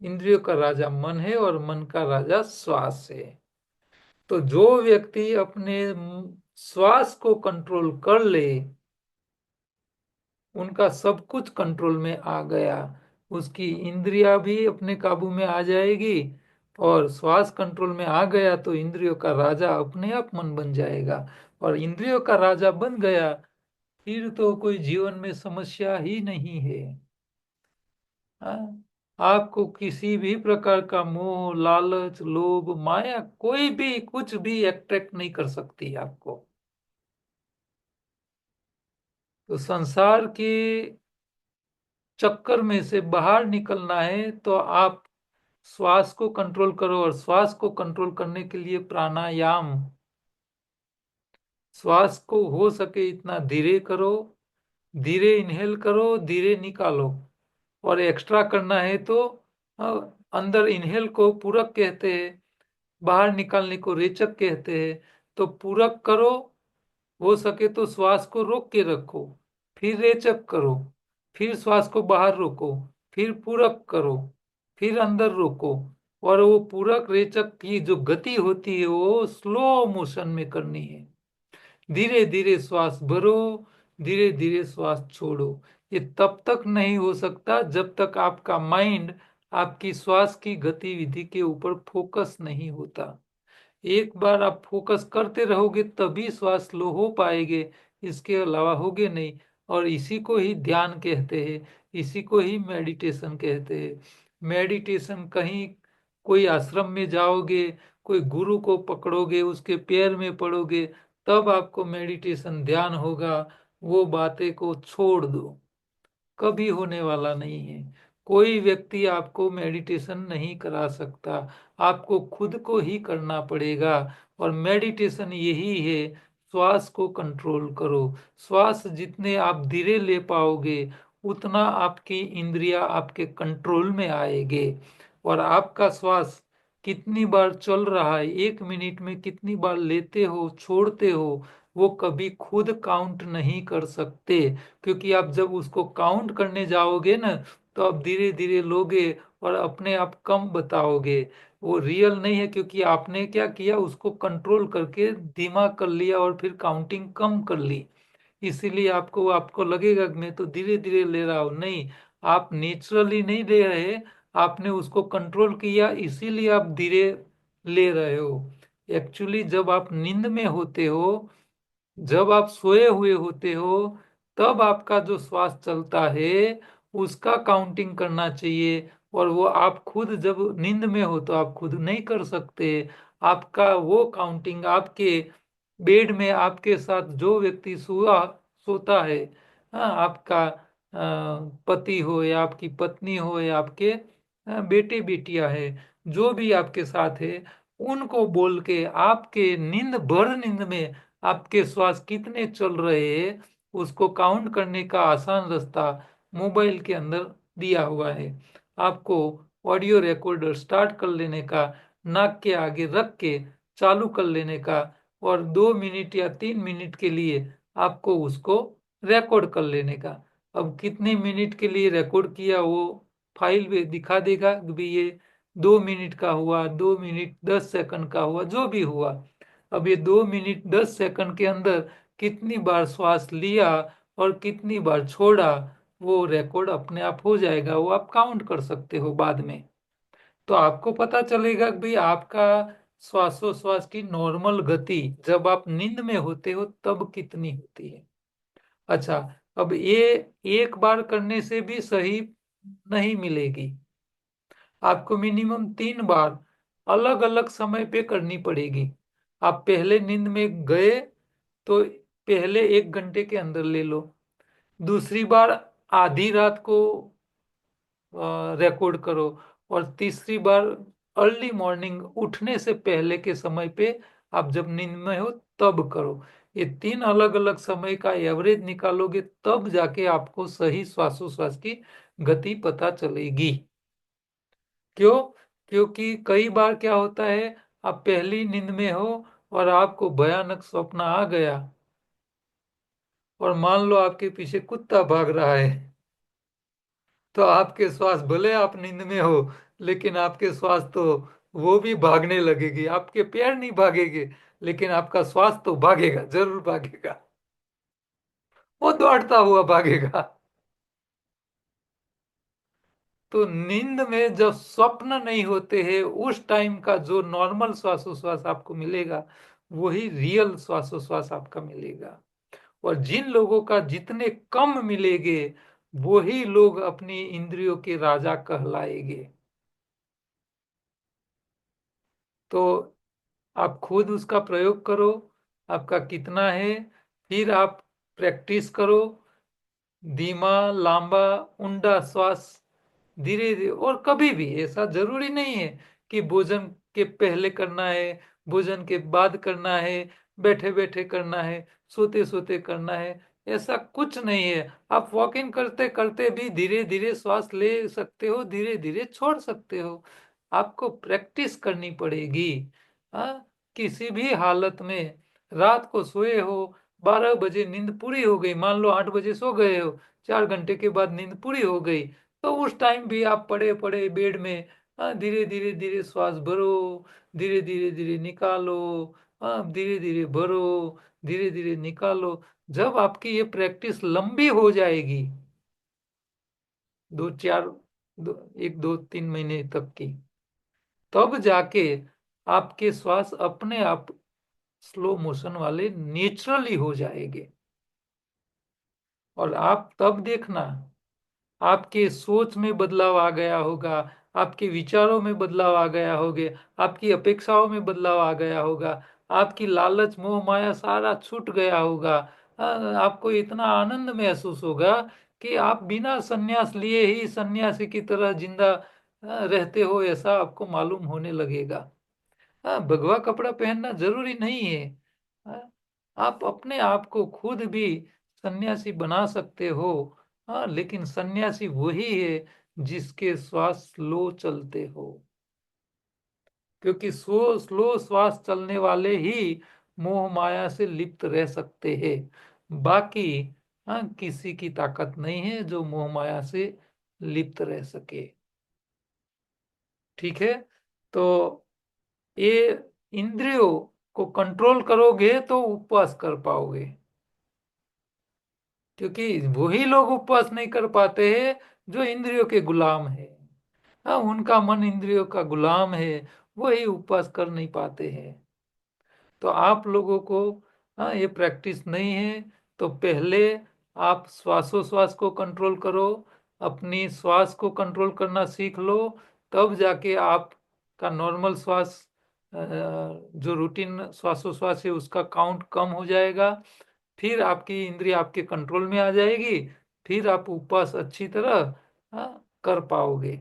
इंद्रियों का राजा मन है और मन का राजा श्वास है। तो जो व्यक्ति अपने श्वास को कंट्रोल कर ले, उनका सब कुछ कंट्रोल में आ गया। उसकी इंद्रिया भी अपने काबू में आ जाएगी, और श्वास कंट्रोल में आ गया तो इंद्रियों का राजा अपने आप मन बन जाएगा। और इंद्रियों का राजा बन गया, फिर तो कोई जीवन में समस्या ही नहीं है। हाँ? आपको किसी भी प्रकार का मोह, लालच, लोभ, माया, कोई भी कुछ भी अट्रैक्ट नहीं कर सकती आपको। तो संसार के चक्कर में से बाहर निकलना है तो आप श्वास को कंट्रोल करो, और श्वास को कंट्रोल करने के लिए प्राणायाम, श्वास को हो सके इतना धीरे करो, धीरे इनहेल करो, धीरे निकालो। और एक्स्ट्रा करना है तो अ, अंदर इनहेल को पूरक कहते हैं, बाहर निकालने को रेचक कहते हैं। तो पूरक करो, हो सके तो श्वास को रोक के रखो, फिर रेचक करो, फिर श्वास को बाहर रोको, फिर पूरक करो, फिर अंदर रोको। और वो पूरक रेचक की जो गति होती है वो स्लो मोशन में करनी है। धीरे धीरे श्वास भरो, धीरे धीरे श्वास छोड़ो। ये तब तक नहीं हो सकता जब तक आपका माइंड आपकी श्वास की गतिविधि के ऊपर फोकस नहीं होता। एक बार आप फोकस करते रहोगे तभी श्वास स्लो हो पाएंगे, इसके अलावा होगे नहीं। और इसी को ही ध्यान कहते हैं, इसी को ही मेडिटेशन कहते हैं। मेडिटेशन कहीं कोई आश्रम में जाओगे, कोई गुरु को पकड़ोगे, उसके पैर में पड़ोगे, तब आपको मेडिटेशन ध्यान होगा। वो बातें को छोड़ दो, कभी होने वाला नहीं है। कोई व्यक्ति आपको मेडिटेशन नहीं करा सकता, आपको खुद को ही करना पड़ेगा। और मेडिटेशन यही है, श्वास को कंट्रोल करो। श्वास जितने आप धीरे ले पाओगे उतना आपकी इंद्रियां आपके कंट्रोल में आएंगे। और आपका श्वास कितनी बार चल रहा है, 1 मिनट में कितनी बार लेते हो छोड़ते हो, वो कभी खुद काउंट नहीं कर सकते। क्योंकि आप जब उसको काउंट करने जाओगे ना, तो आप धीरे धीरे लोगे और अपने आप कम बताओगे। वो रियल नहीं है, क्योंकि आपने क्या किया, उसको कंट्रोल करके धीमा कर लिया और फिर काउंटिंग कम कर ली। इसीलिए आपको आपको लगेगा कि मैं तो धीरे धीरे ले रहा हूं। नहीं, आप नेचुरली नहीं ले रहे, आपने उसको कंट्रोल किया, इसीलिए आप धीरे ले रहे हो। एक्चुअली जब आप नींद में होते हो, जब आप सोए हुए होते हो, तब आपका जो श्वास चलता है उसका काउंटिंग करना चाहिए। और वो आप खुद जब नींद में हो तो आप खुद नहीं कर सकते। आपका वो काउंटिंग आपके बेड में आपके साथ जो व्यक्ति सोता है, हाँ, आपका पति हो या आपकी पत्नी हो या आपके बेटे बेटियां है, जो भी आपके साथ है, उनको बोल के आपके नींद भर नींद में आपके श्वास कितने चल रहे हैं उसको काउंट करने का आसान रास्ता मोबाइल के अंदर दिया हुआ है। आपको ऑडियो रिकॉर्डर स्टार्ट कर लेने का, नाक के आगे रख के चालू कर लेने का, और 2 मिनट या 3 मिनट के लिए आपको उसको रिकॉर्ड कर लेने का। अब कितने मिनट के लिए रिकॉर्ड किया वो फाइल में दिखा देगा कि भाई ये 2 मिनट का हुआ, 2 मिनट 10 सेकंड का हुआ, जो भी हुआ। अब ये 2 मिनट 10 सेकंड के अंदर कितनी बार श्वास लिया और कितनी बार छोड़ा, वो रिकॉर्ड अपने आप हो जाएगा, वो आप काउंट कर सकते हो बाद में। तो आपको पता चलेगा कि भाई आपका श्वासोश्वास की नॉर्मल गति जब आप नींद में होते हो तब कितनी होती है। अच्छा, अब ये एक बार करने से भी सही नहीं मिलेगी, आपको मिनिमम 3 बार अलग अलग समय पे करनी पड़ेगी। आप पहले नींद में गए तो पहले 1 घंटे के अंदर ले लो। दूसरी बार आधी रात को रिकॉर्ड करो। और तीसरी बार अर्ली मॉर्निंग उठने से पहले के समय पे आप जब नींद में हो तब करो। ये 3 अलग अलग समय का एवरेज निकालोगे तब जाके आपको सही श्वासोश्वास की गति पता चलेगी। क्यों? क्योंकि कई बार क्या होता है, आप पहली नींद में हो और आपको भयानक स्वप्न आ गया, और मान लो आपके पीछे कुत्ता भाग रहा है, तो आपके श्वास भले आप नींद में हो, लेकिन आपके श्वास तो वो भी भागने लगेगी। आपके पैर नहीं भागेंगे, लेकिन आपका श्वास तो भागेगा, जरूर भागेगा, वो दौड़ता हुआ भागेगा। तो नींद में जब स्वप्न नहीं होते हैं उस टाइम का जो नॉर्मल श्वासोश्वास आपको मिलेगा, वही रियल श्वासोश्वास आपका मिलेगा। और जिन लोगों का जितने कम मिलेंगे, वही लोग अपनी इंद्रियों के राजा कहलाएंगे। तो आप खुद उसका प्रयोग करो, आपका कितना है, फिर आप प्रैक्टिस करो। धीमा, लंबा, ऊंडा श्वास धीरे धीरे। और कभी भी ऐसा जरूरी नहीं है कि भोजन के पहले करना है, भोजन के बाद करना है, बैठे बैठे करना है, सोते सोते करना है, ऐसा कुछ नहीं है। आप वॉकिंग करते करते भी धीरे धीरे श्वास ले सकते हो, धीरे धीरे छोड़ सकते हो। आपको प्रैक्टिस करनी पड़ेगी। हाँ, किसी भी हालत में, रात को सोए हो, 12 बजे नींद पूरी हो गई, मान लो 8 बजे सो गए हो, 4 घंटे के बाद नींद पूरी हो गई, तो उस टाइम भी आप पड़े पड़े बेड में, हाँ, धीरे धीरे धीरे श्वास भरो, धीरे धीरे धीरे निकालो, हाँ, धीरे धीरे भरो, धीरे धीरे निकालो। जब आपकी ये प्रैक्टिस लंबी हो जाएगी, 2 4 1 2 3 महीने तक की, तब जाके आपके श्वास अपने आप स्लो मोशन वाले नेचुरली हो जाएंगे। और आप तब देखना, आपके सोच में बदलाव आ गया होगा, आपके विचारों में बदलाव आ गया होगा, आपकी अपेक्षाओं में बदलाव आ गया होगा, आपकी लालच मोह माया सारा छूट गया होगा। आपको इतना आनंद महसूस होगा कि आप बिना संन्यास लिए ही सन्यासी की तरह जिंदा रहते हो, ऐसा आपको मालूम होने लगेगा। हाँ, भगवा कपड़ा पहनना जरूरी नहीं है। हाँ, आप अपने आप को खुद भी सन्यासी बना सकते हो। हाँ, लेकिन सन्यासी वही है जिसके श्वास स्लो चलते हो, क्योंकि स्लो स्लो श्वास चलने वाले ही मोह माया से लिप्त रह सकते हैं। बाकी हाँ, किसी की ताकत नहीं है जो मोह माया से लिप्त रह सके। ठीक है, तो ये इंद्रियों को कंट्रोल करोगे तो उपवास कर पाओगे, क्योंकि वही लोग उपवास नहीं कर पाते हैं जो इंद्रियों के गुलाम है। हाँ, उनका मन इंद्रियों का गुलाम है, वही उपवास कर नहीं पाते हैं। तो आप लोगों को हाँ, ये प्रैक्टिस नहीं है, तो पहले आप श्वासोश्वास को कंट्रोल करो, अपनी श्वास को कंट्रोल करना सीख लो, तब जाके आपका नॉर्मल श्वास जो रूटीन श्वासोश्वास है उसका काउंट कम हो जाएगा, फिर आपकी इंद्रिय आपके कंट्रोल में आ जाएगी, फिर आप उपवास अच्छी तरह कर पाओगे।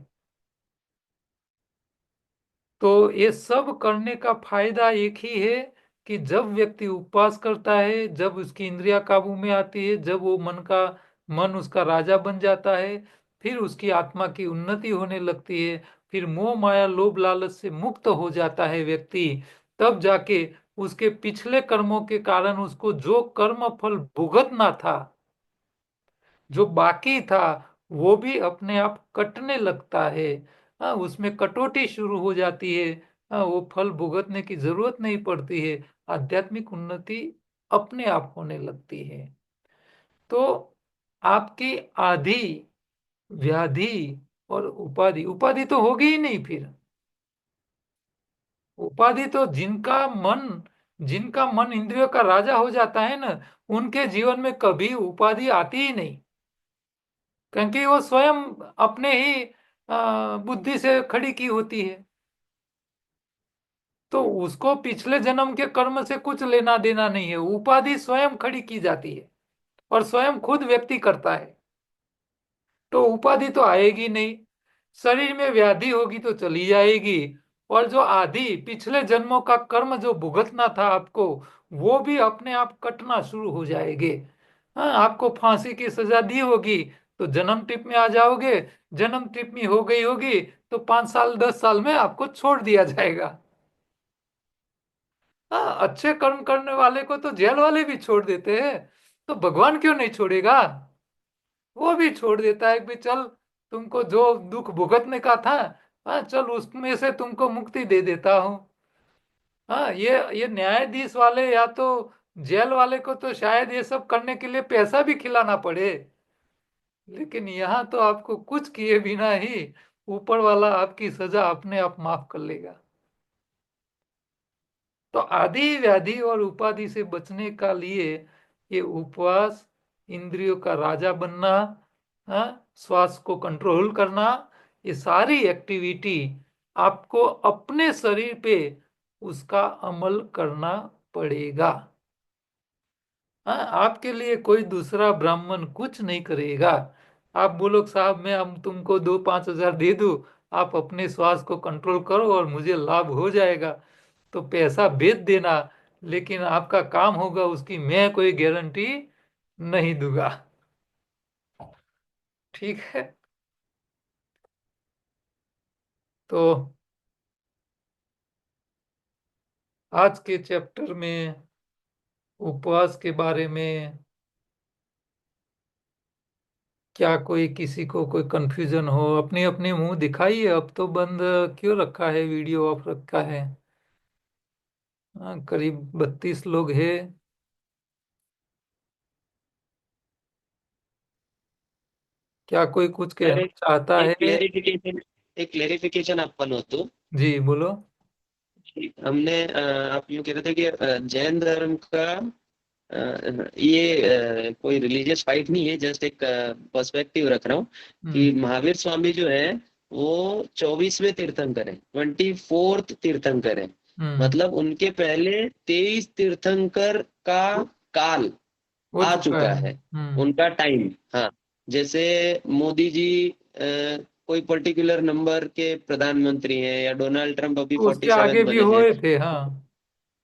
तो ये सब करने का फायदा एक ही है कि जब व्यक्ति उपवास करता है, जब उसकी इंद्रिया काबू में आती है, जब वो मन उसका राजा बन जाता है, फिर उसकी आत्मा की उन्नति होने लगती है, फिर मोह माया लोभ लालच से मुक्त हो जाता है व्यक्ति, तब जाके उसके पिछले कर्मों के कारण उसको जो कर्म फल भुगतना था, जो बाकी था, वो भी अपने आप कटने लगता है। हाँ, उसमें कटौती शुरू हो जाती है। हाँ, वो फल भुगतने की जरूरत नहीं पड़ती है, आध्यात्मिक उन्नति अपने आप होने लगती है। तो आपकी आदि व्याधि और उपाधि उपाधि तो होगी ही नहीं फिर। उपाधि तो जिनका मन इंद्रियों का राजा हो जाता है ना, उनके जीवन में कभी उपाधि आती ही नहीं, क्योंकि वो स्वयं अपने ही बुद्धि से खड़ी की होती है। तो उसको पिछले जन्म के कर्म से कुछ लेना देना नहीं है, उपाधि स्वयं खड़ी की जाती है और स्वयं खुद व्यक्ति करता है। तो उपाधि तो आएगी नहीं, शरीर में व्याधि होगी तो चली जाएगी, और जो आदि पिछले जन्मों का कर्म जो भुगतना था आपको, वो भी अपने आप कटना शुरू हो जाएंगे। हाँ, आपको फांसी की सजा दी होगी तो जन्म टिप में आ जाओगे, जन्म टिप में हो गई होगी तो 5 साल 10 साल में आपको छोड़ दिया जाएगा। हाँ, अच्छे कर्म करने वाले को तो जेल वाले भी छोड़ देते हैं, तो भगवान क्यों नहीं छोड़ेगा? वो भी छोड़ देता है कि चल, तुमको जो दुख भुगतने का था, हाँ चल उसमें से तुमको मुक्ति दे देता हूँ। हाँ, ये न्यायाधीश वाले या तो जेल वाले को तो शायद ये सब करने के लिए पैसा भी खिलाना पड़े, लेकिन यहाँ तो आपको कुछ किए बिना ही ऊपर वाला आपकी सजा अपने आप माफ कर लेगा। तो आदि व्याधि और उपाधि से बचने का लिए ये उपवास, इंद्रियों का राजा बनना, श्वास को कंट्रोल करना, ये सारी एक्टिविटी आपको अपने शरीर पे उसका अमल करना पड़ेगा। आपके लिए कोई दूसरा ब्राह्मण कुछ नहीं करेगा। आप बोलो साहब मैं हम तुमको 2-5 हजार दे दूं, आप अपने श्वास को कंट्रोल करो और मुझे लाभ हो जाएगा, तो पैसा बेच देना, लेकिन आपका काम होगा उसकी मैं कोई गारंटी नहीं दूंगा। ठीक है, तो आज के चैप्टर में उपवास के बारे में क्या कोई किसी को कोई कंफ्यूजन हो, अपनी अपनी मुंह दिखाइए। अब तो बंद क्यों रखा है, वीडियो ऑफ रखा है। करीब 32 लोग हैं। क्या कोई कुछ सर कहना चाहता एक है? क्लेरिफिकेशन आपण होतो जी बोलो। कि हमने आप यूं कह रहे थे कि जैन धर्म का ये कोई रिलीजियस फाइट नहीं है, जस्ट एक पर्सपेक्टिव रख रहा हूँ कि हम्म। महावीर स्वामी जो है वो 24वें तीर्थंकर है, 24th तीर्थंकर है। हम्म। मतलब उनके पहले 23 तीर्थंकर का काल हो आ चुका चुका है। है, हम्म। उनका टाइम। हाँ, जैसे मोदी जी कोई पर्टिकुलर नंबर के प्रधानमंत्री हैं, या डोनाल्ड ट्रंप अभी तो उसके 47 आगे भी बने हैं, हुए थे, हाँ।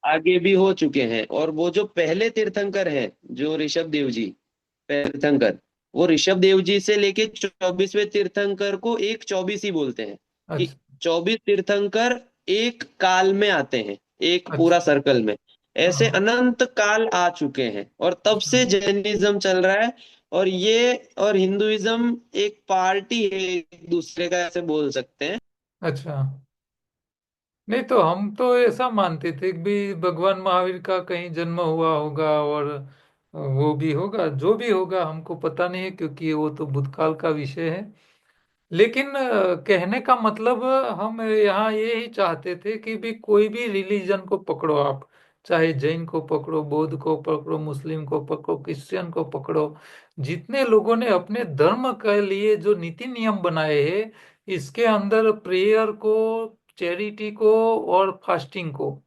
आगे भी हो चुके हैं। और वो जो पहले तीर्थंकर हैं, जो ऋषभ देव जी तीर्थंकर, वो ऋषभ देव जी से लेके 24वें तीर्थंकर को एक 24 ही बोलते हैं, कि अच्छा। 24 तीर्थंकर एक काल में आते हैं, एक पूरा अच्छा। सर्कल में। ऐसे हाँ। अनंत काल आ चुके हैं, और तब अच्छा। से जैनिज्म चल रहा है। और ये और हिंदुइज्म एक पार्टी है एक दूसरे का, ऐसे बोल सकते हैं। अच्छा। नहीं तो हम तो ऐसा मानते थे कि भी भगवान महावीर का कहीं जन्म हुआ होगा, और वो भी होगा, जो भी होगा हमको पता नहीं है, क्योंकि वो तो भूतकाल का विषय है। लेकिन कहने का मतलब हम यहाँ ये ही चाहते थे कि भी कोई भी रिलीजन को पकड़ो आप, चाहे जैन को पकड़ो, बौद्ध को पकड़ो, मुस्लिम को पकड़ो, क्रिश्चियन को पकड़ो, जितने लोगों ने अपने धर्म के लिए जो नीति नियम बनाए हैं, इसके अंदर प्रेयर को, चैरिटी को और फास्टिंग को,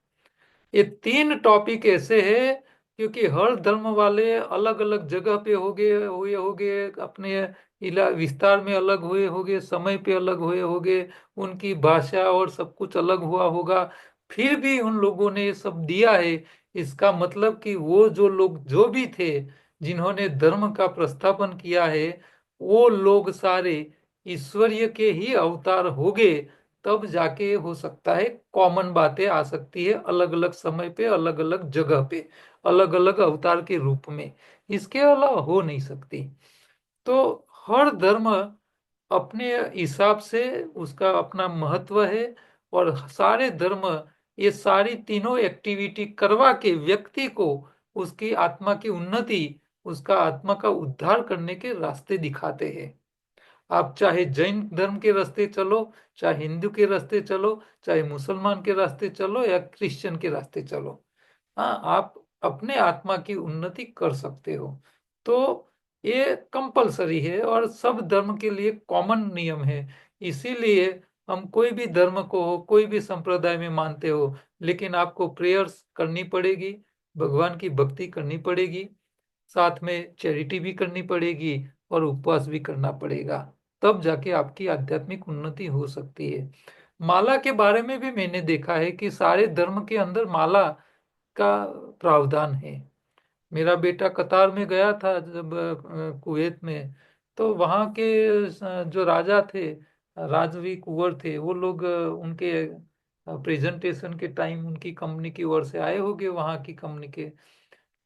ये तीन टॉपिक ऐसे हैं, क्योंकि हर धर्म वाले अलग अलग जगह पे हुए होगे अपने इला विस्तार में अलग हुए होंगे, समय पे अलग हुए होंगे, उनकी भाषा और सब कुछ अलग हुआ होगा, फिर भी उन लोगों ने ये सब दिया है। इसका मतलब कि वो जो लोग जो भी थे, जिन्होंने धर्म का प्रस्थापन किया है, वो लोग सारे ईश्वरीय के ही अवतार होंगे। तब जाके हो सकता है कॉमन बातें आ सकती है, अलग अलग समय पे, अलग अलग जगह पे, अलग अलग अवतार के रूप में। इसके अलावा हो नहीं सकती। तो हर धर्म अपने हिसाब से उसका अपना महत्व है, और सारे धर्म ये सारी तीनों एक्टिविटी करवा के व्यक्ति को उसकी आत्मा की उन्नति, उसका आत्मा का उद्धार करने के रास्ते दिखाते हैं। आप चाहे जैन धर्म के रास्ते चलो, चाहे हिंदू के रास्ते चलो, चाहे मुसलमान के रास्ते चलो, या क्रिश्चियन के रास्ते चलो, हाँ, आप अपने आत्मा की उन्नति कर सकते हो। तो ये कंपलसरी है और सब धर्म के लिए कॉमन नियम है। इसीलिए हम कोई भी धर्म को हो, कोई भी संप्रदाय में मानते हो, लेकिन आपको प्रेयर्स करनी पड़ेगी, भगवान की भक्ति करनी पड़ेगी, साथ में चैरिटी भी करनी पड़ेगी, और उपवास भी करना पड़ेगा। तब जाके आपकी आध्यात्मिक उन्नति हो सकती है। माला के बारे में भी मैंने देखा है कि सारे धर्म के अंदर माला का प्रावधान है। मेरा बेटा कतार में गया था जब कुवैत में, तो वहाँ के जो राजा थे, राजवी कुंवर थे, वो लोग उनके प्रेजेंटेशन के टाइम उनकी कंपनी की ओर से आए होंगे, वहाँ की कंपनी के।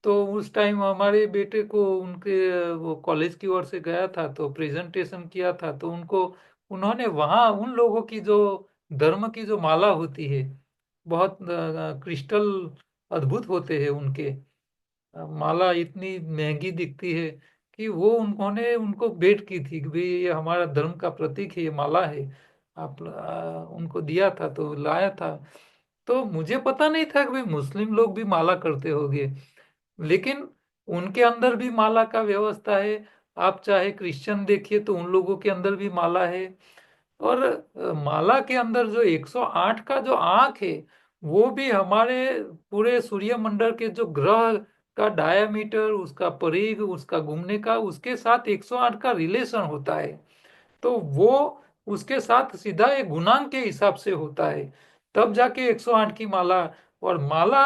तो उस टाइम हमारे बेटे को उनके वो कॉलेज की ओर से गया था, तो प्रेजेंटेशन किया था, तो उनको उन्होंने वहाँ उन लोगों की जो धर्म की जो माला होती है, बहुत क्रिस्टल अद्भुत होते हैं उनके। माला इतनी महंगी दिखती है कि वो उन्होंने उनको भेंट की थी कि भाई ये हमारा धर्म का प्रतीक है, ये माला है, आप उनको दिया था तो लाया था। तो मुझे पता नहीं था कि भाई मुस्लिम लोग भी माला करते होंगे, लेकिन उनके अंदर भी माला का व्यवस्था है। आप चाहे क्रिश्चियन देखिए तो उन लोगों के अंदर भी माला है। और माला के अंदर जो 108 का जो आंख है, वो भी हमारे पूरे सूर्यमंडल के जो ग्रह का डायमीटर, उसका परिघ, उसका घूमने का, उसके साथ 108 का रिलेशन होता है। तो वो उसके साथ सीधा एक गुणांक के हिसाब से होता है, तब जाके 108 की माला। और माला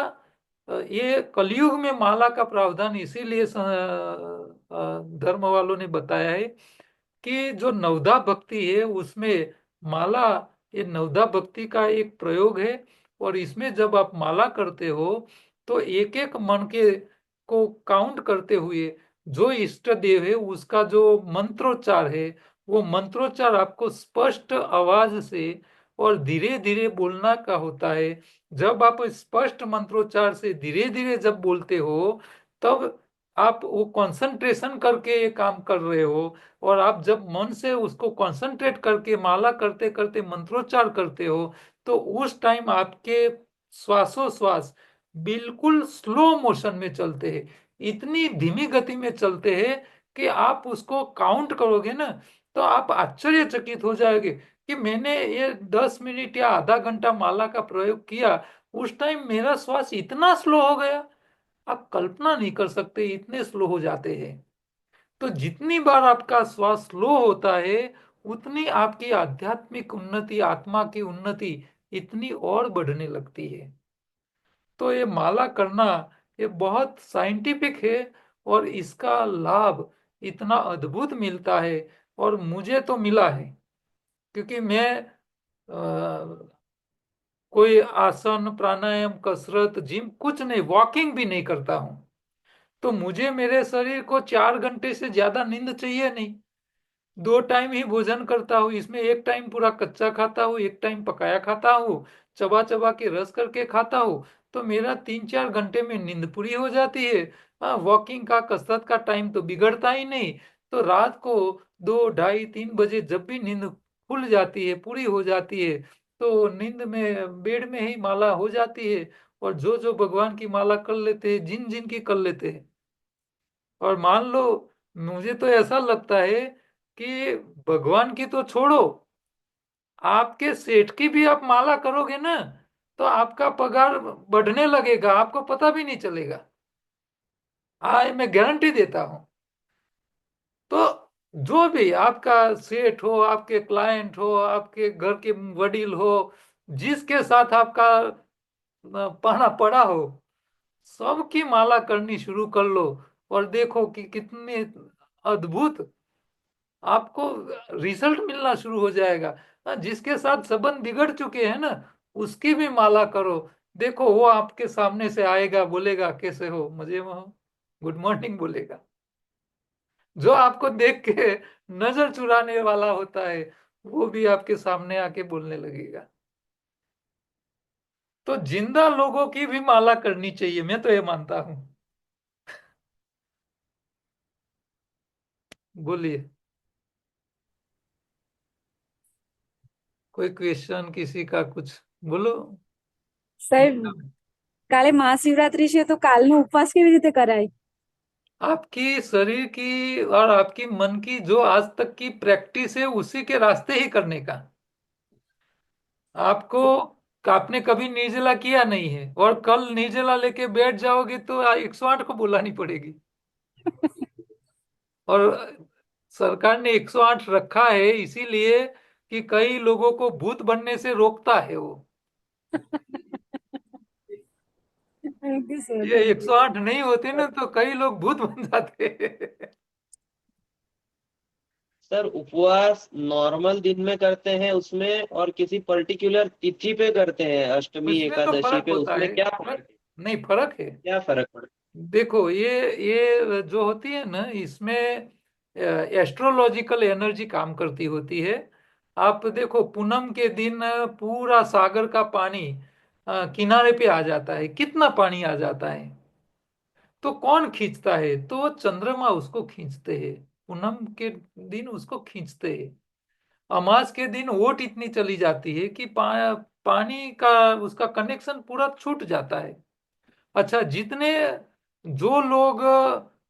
ये कलयुग में माला का प्रावधान इसीलिए धर्म वालों ने बताया है कि जो नवदा भक्ति है उसमें माला, ये नवदा भक्ति का एक प्रयोग है। और इसमें जब आप माला करते हो, तो एक एक मन के को काउंट करते हुए जो इष्ट देव है उसका जो मंत्रोच्चार है, वो मंत्रोच्चार आपको स्पष्ट आवाज से और धीरे धीरे बोलना का होता है। जब आप स्पष्ट मंत्रोच्चार से धीरे धीरे जब बोलते हो, तब आप वो कंसंट्रेशन करके ये काम कर रहे हो। और आप जब मन से उसको कंसंट्रेट करके माला करते करते मंत्रोच्चार करते हो, तो उस टाइम आपके श्वासोश्वास बिल्कुल स्लो मोशन में चलते हैं, इतनी धीमी गति में चलते हैं कि आप उसको काउंट करोगे ना, तो आप आश्चर्यचकित हो जाओगे कि मैंने ये 10 मिनट या आधा घंटा माला का प्रयोग किया, उस टाइम मेरा श्वास इतना स्लो हो गया। आप कल्पना नहीं कर सकते, इतने स्लो हो जाते हैं। तो जितनी बार आपका श्वास स्लो होता है, उतनी आपकी आध्यात्मिक उन्नति, आत्मा की उन्नति इतनी और बढ़ने लगती है। तो ये माला करना ये बहुत साइंटिफिक है, और इसका लाभ इतना अद्भुत मिलता है। और मुझे तो मिला है, क्योंकि मैं कोई आसन प्राणायाम कसरत जिम कुछ नहीं, वॉकिंग भी नहीं करता हूँ। तो मुझे मेरे शरीर को 4 घंटे से ज्यादा नींद चाहिए नहीं। 2 टाइम ही भोजन करता हूँ, इसमें एक टाइम पूरा कच्चा खाता हूँ, एक टाइम पकाया खाता हूँ, चबा चबा के रस करके खाता हूँ। तो मेरा 3-4 घंटे में नींद पूरी हो जाती है। हाँ, वॉकिंग का कसरत का टाइम तो बिगड़ता ही नहीं। तो रात को 2, ढाई, 3 बजे जब भी नींद खुल जाती है, पूरी हो जाती है, तो नींद में बेड में ही माला हो जाती है। और जो जो भगवान की माला कर लेते हैं, जिन जिन की कर लेते हैं। और मान लो, मुझे तो ऐसा लगता है कि भगवान की तो छोड़ो, आपके सेठ की भी आप माला करोगे ना, तो आपका पगार बढ़ने लगेगा, आपको पता भी नहीं चलेगा। हाँ, मैं गारंटी देता हूँ। तो जो भी आपका सेठ हो, आपके क्लाइंट हो, आपके घर के वडील हो, जिसके साथ आपका पढ़ा पड़ा हो, सबकी माला करनी शुरू कर लो। और देखो कि कितने अद्भुत आपको रिजल्ट मिलना शुरू हो जाएगा। हाँ, जिसके साथ संबंध बिगड़ चुके हैं ना, उसकी भी माला करो। देखो, वो आपके सामने से आएगा, बोलेगा कैसे हो, मजे में हो, गुड मॉर्निंग बोलेगा। जो आपको देख के नजर चुराने वाला होता है, वो भी आपके सामने आके बोलने लगेगा। तो जिंदा लोगों की भी माला करनी चाहिए, मैं तो ये मानता हूँ। बोलिए, कोई क्वेश्चन किसी का, कुछ बोलो। સાહેબ કાલે મહાશિવરાત્રી છે તો કાલનો ઉપવાસ કેવી રીતે કરાય? आपकी शरीर की और आपकी मन की जो आज तक की प्रैक्टिस है, उसी के रास्ते ही करने का। आपको, आपने कभी निर्जला किया नहीं है, और कल निर्जला लेके बैठ जाओगे तो 108 को बुलानी पड़ेगी। और सरकार ने 108 रखा है इसीलिए कि कई लोगों को भूत बनने से रोकता है वो। થેન્ક યુ સર, ये થેન્ક યુ। 108 नहीं होते ना, तो कई लोग भूत बन जाते। सर उपवास नॉर्मल दिन में करते हैं उसमें, और किसी पर्टिकुलर तिथि पे करते हैं, अष्टमी उसमें तो एकादशी फर्क पे, होता उसमें है, क्या फर्क है? नहीं फर्क है। क्या फर्क पड़ता देखो, ये जो होती है ना, इसमें एस्ट्रोलॉजिकल एनर्जी काम करती होती है। आप देखो, पूनम के दिन पूरा सागर का पानी किनारे पे आ जाता है, कितना पानी आ जाता है। तो कौन खींचता है? तो चंद्रमा उसको खींचते हैं। पूनम के दिन उसको खींचते हैं। अमास के दिन वोट इतनी चली जाती है कि पानी का उसका कनेक्शन पूरा छूट जाता है। अच्छा, जितने जो लोग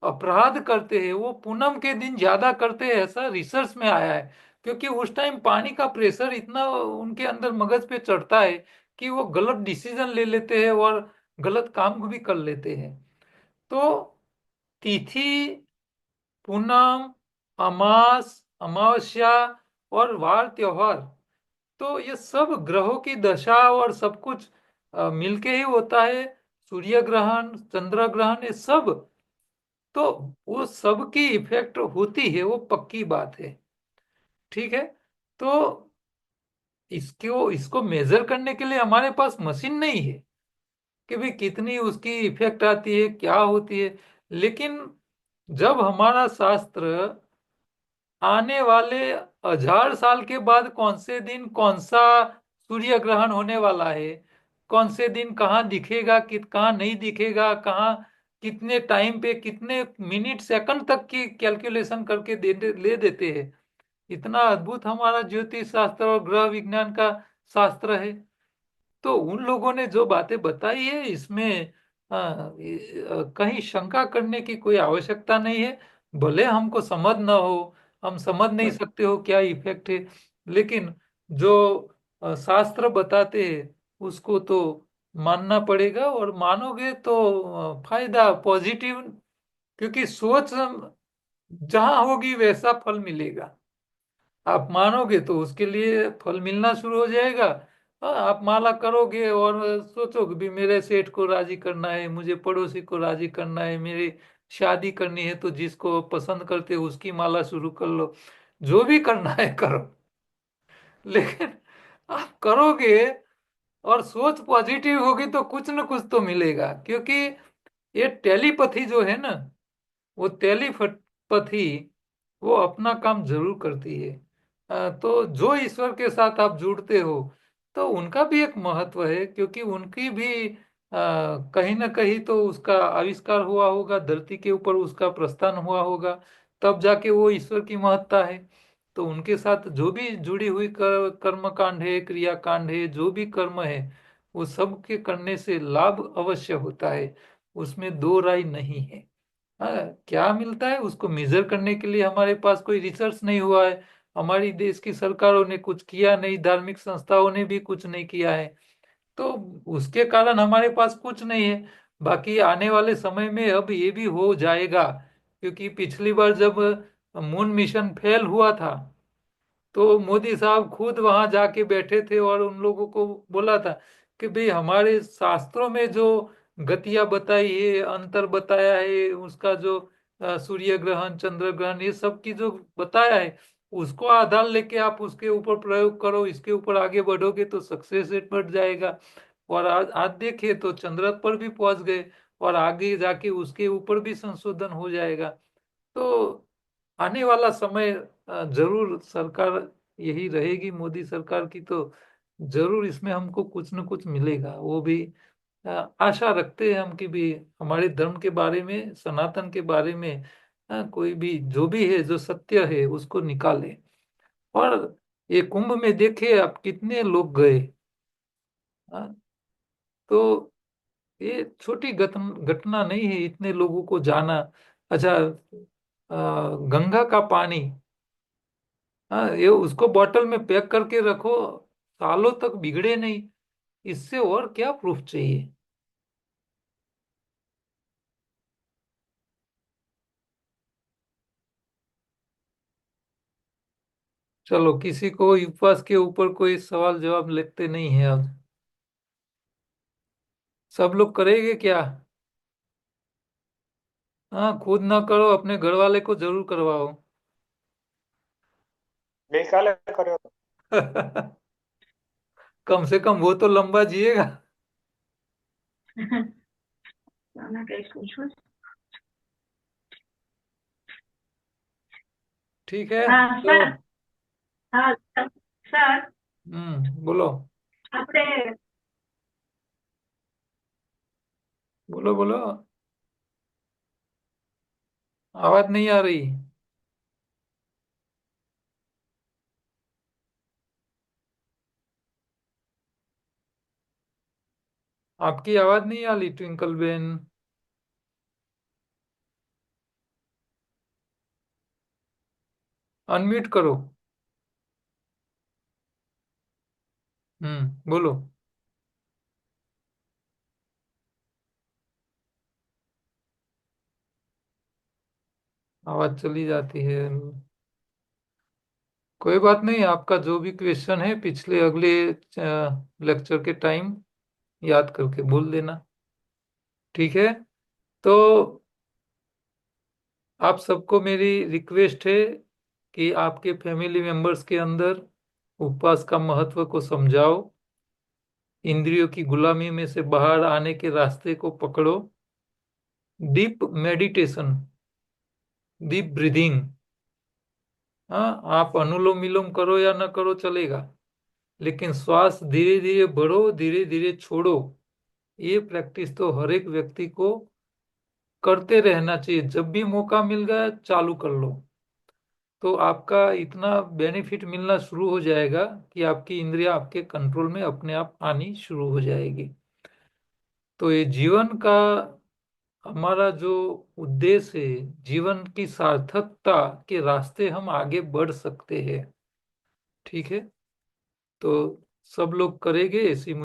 अपराध करते हैं, वो पूनम के दिन ज्यादा करते हैं, ऐसा रिसर्च में आया है। क्योंकि उस टाइम पानी का प्रेशर इतना उनके अंदर मगज पे चढ़ता है कि वो गलत डिसीजन ले लेते हैं और गलत काम भी कर लेते हैं। तो तिथि, पूनम, अमास, अमावस्या और वार त्योहार, तो ये सब ग्रहों की दशा और सब कुछ मिलके ही होता है। सूर्य ग्रहण, चंद्र ग्रहण, ये सब, तो वो सब की इफेक्ट होती है, वो पक्की बात है। ठीक है। तो इसको मेजर करने के लिए हमारे पास मशीन नहीं है कि भाई कितनी उसकी इफेक्ट आती है, क्या होती है। लेकिन जब हमारा शास्त्र आने वाले 1000 साल के बाद कौन से दिन कौन सा सूर्य ग्रहण होने वाला है, कौन से दिन कहाँ दिखेगा, कहाँ नहीं दिखेगा, कहाँ कितने टाइम पे कितने मिनट सेकंड तक की कैलकुलेशन करके ले देते हैं। इतना अद्भुत हमारा ज्योतिष शास्त्र और ग्रह विज्ञान का शास्त्र है। तो उन लोगों ने जो बातें बताई है, इसमें कहीं शंका करने की कोई आवश्यकता नहीं है। भले हमको समझ न हो, हम समझ नहीं है? सकते हो क्या इफेक्ट है, लेकिन जो शास्त्र बताते हैं उसको तो मानना पड़ेगा। और मानोगे तो फायदा पॉजिटिव, क्योंकि सोच जहां होगी वैसा फल मिलेगा। आप मानोगे तो उसके लिए फल मिलना शुरू हो जाएगा। हाँ, आप माला करोगे और सोचोगे भी मेरे सेठ को राजी करना है, मुझे पड़ोसी को राजी करना है, मेरे शादी करनी है तो जिसको पसंद करते हो उसकी माला शुरू कर लो, जो भी करना है करो। लेकिन आप करोगे और सोच पॉजिटिव होगी तो कुछ न कुछ तो मिलेगा, क्योंकि ये टेलीपैथी जो है ना, वो टेलीपैथी वो अपना काम जरूर करती है। तो जो ईश्वर के साथ आप जुड़ते हो तो उनका भी एक महत्व है, क्योंकि उनकी भी कहीं ना कहीं तो उसका आविष्कार हुआ होगा, धरती के ऊपर उसका प्रस्थान हुआ होगा, तब जाके वो ईश्वर की महत्ता है। तो उनके साथ जो भी जुड़ी हुई कर्म कांड है, क्रिया कांड है, जो भी कर्म है, वो सब के करने से लाभ अवश्य होता है, उसमें दो राय नहीं है। हाँ, क्या मिलता है उसको मेजर करने के लिए हमारे पास कोई रिसर्च नहीं हुआ है, हमारी देश की सरकारों ने कुछ किया नहीं, धार्मिक संस्थाओं ने भी कुछ नहीं किया है, तो उसके कारण हमारे पास कुछ नहीं है। बाकी आने वाले समय में अब ये भी हो जाएगा, क्योंकि पिछली बार जब मून मिशन फेल हुआ था तो मोदी साहब खुद वहां जाके बैठे थे और उन लोगों को बोला था कि भाई हमारे शास्त्रों में जो गतियां बताई है, अंतर बताया है, उसका जो सूर्य ग्रहण चंद्र ग्रहण ये सब की जो बताया है, उसको आधार लेके आप उसके ऊपर प्रयोग करो, इसके ऊपर आगे बढ़ोगे तो सक्सेस रेट बढ़ जाएगा। और आज देखिए तो चंद्र पर भी पहुंच गए, और आगे जाके उसके ऊपर भी संशोधन हो जाएगा। तो आने वाला समय जरूर सरकार यही रहेगी, मोदी सरकार की, तो जरूर इसमें हमको कुछ न कुछ मिलेगा, वो भी आशा रखते हैं हम कि भी हमारे धर्म के बारे में, सनातन के बारे में कोई भी जो भी है, जो सत्य है उसको निकाले। और ये कुंभ में देखे आप कितने लोग गए। हाँ, तो ये छोटी घटना नहीं है इतने लोगों को जाना। अच्छा, गंगा का पानी, हाँ, ये उसको बॉटल में पैक करके रखो, सालों तक बिगड़े नहीं, इससे और क्या प्रूफ चाहिए। चलो, किसी को उपवास के ऊपर कोई सवाल जवाब लिखते नहीं है अब, सब लोग करेंगे क्या? हाँ, खुद ना करो, अपने घर वाले को जरूर करवाओ। गईकाले કર્યો હતો कम से कम वो तो लंबा जिएगा। ठीक है, हाँ तो सर। हाँ सर। बोलो આપણે बोलो बोलो, आवाज नहीं आ रही। आपकी आवाज नहीं आ रही ट्विंकल बेन। अनम्यूट करो। बोलो। आवाज चली जाती है। कोई बात नहीं, आपका जो भी क्वेश्चन है पिछले अगले लेक्चर के टाइम याद करके बोल देना। ठीक है, तो आप सबको मेरी रिक्वेस्ट है कि आपके फैमिली मेंबर्स के अंदर उपवास का महत्व को समझाओ, इंद्रियों की गुलामी में से बाहर आने के रास्ते को पकड़ो, डीप मेडिटेशन, डीप ब्रीदिंग। हाँ, आप अनुलोम विलोम करो या ना करो चलेगा, लेकिन श्वास धीरे धीरे बढ़ो, धीरे धीरे छोड़ो, ये प्रैक्टिस तो हर एक व्यक्ति को करते रहना चाहिए। जब भी मौका मिल गया चालू कर लो, तो आपका इतना बेनिफिट मिलना शुरू हो जाएगा कि आपकी इंद्रियां आपके कंट्रोल में अपने आप आनी शुरू हो जाएगी। तो ये जीवन का हमारा जो उद्देश्य है, जीवन की सार्थकता के रास्ते हम आगे बढ़ सकते हैं। ठीक है, तो सब लोग करेंगे ऐसी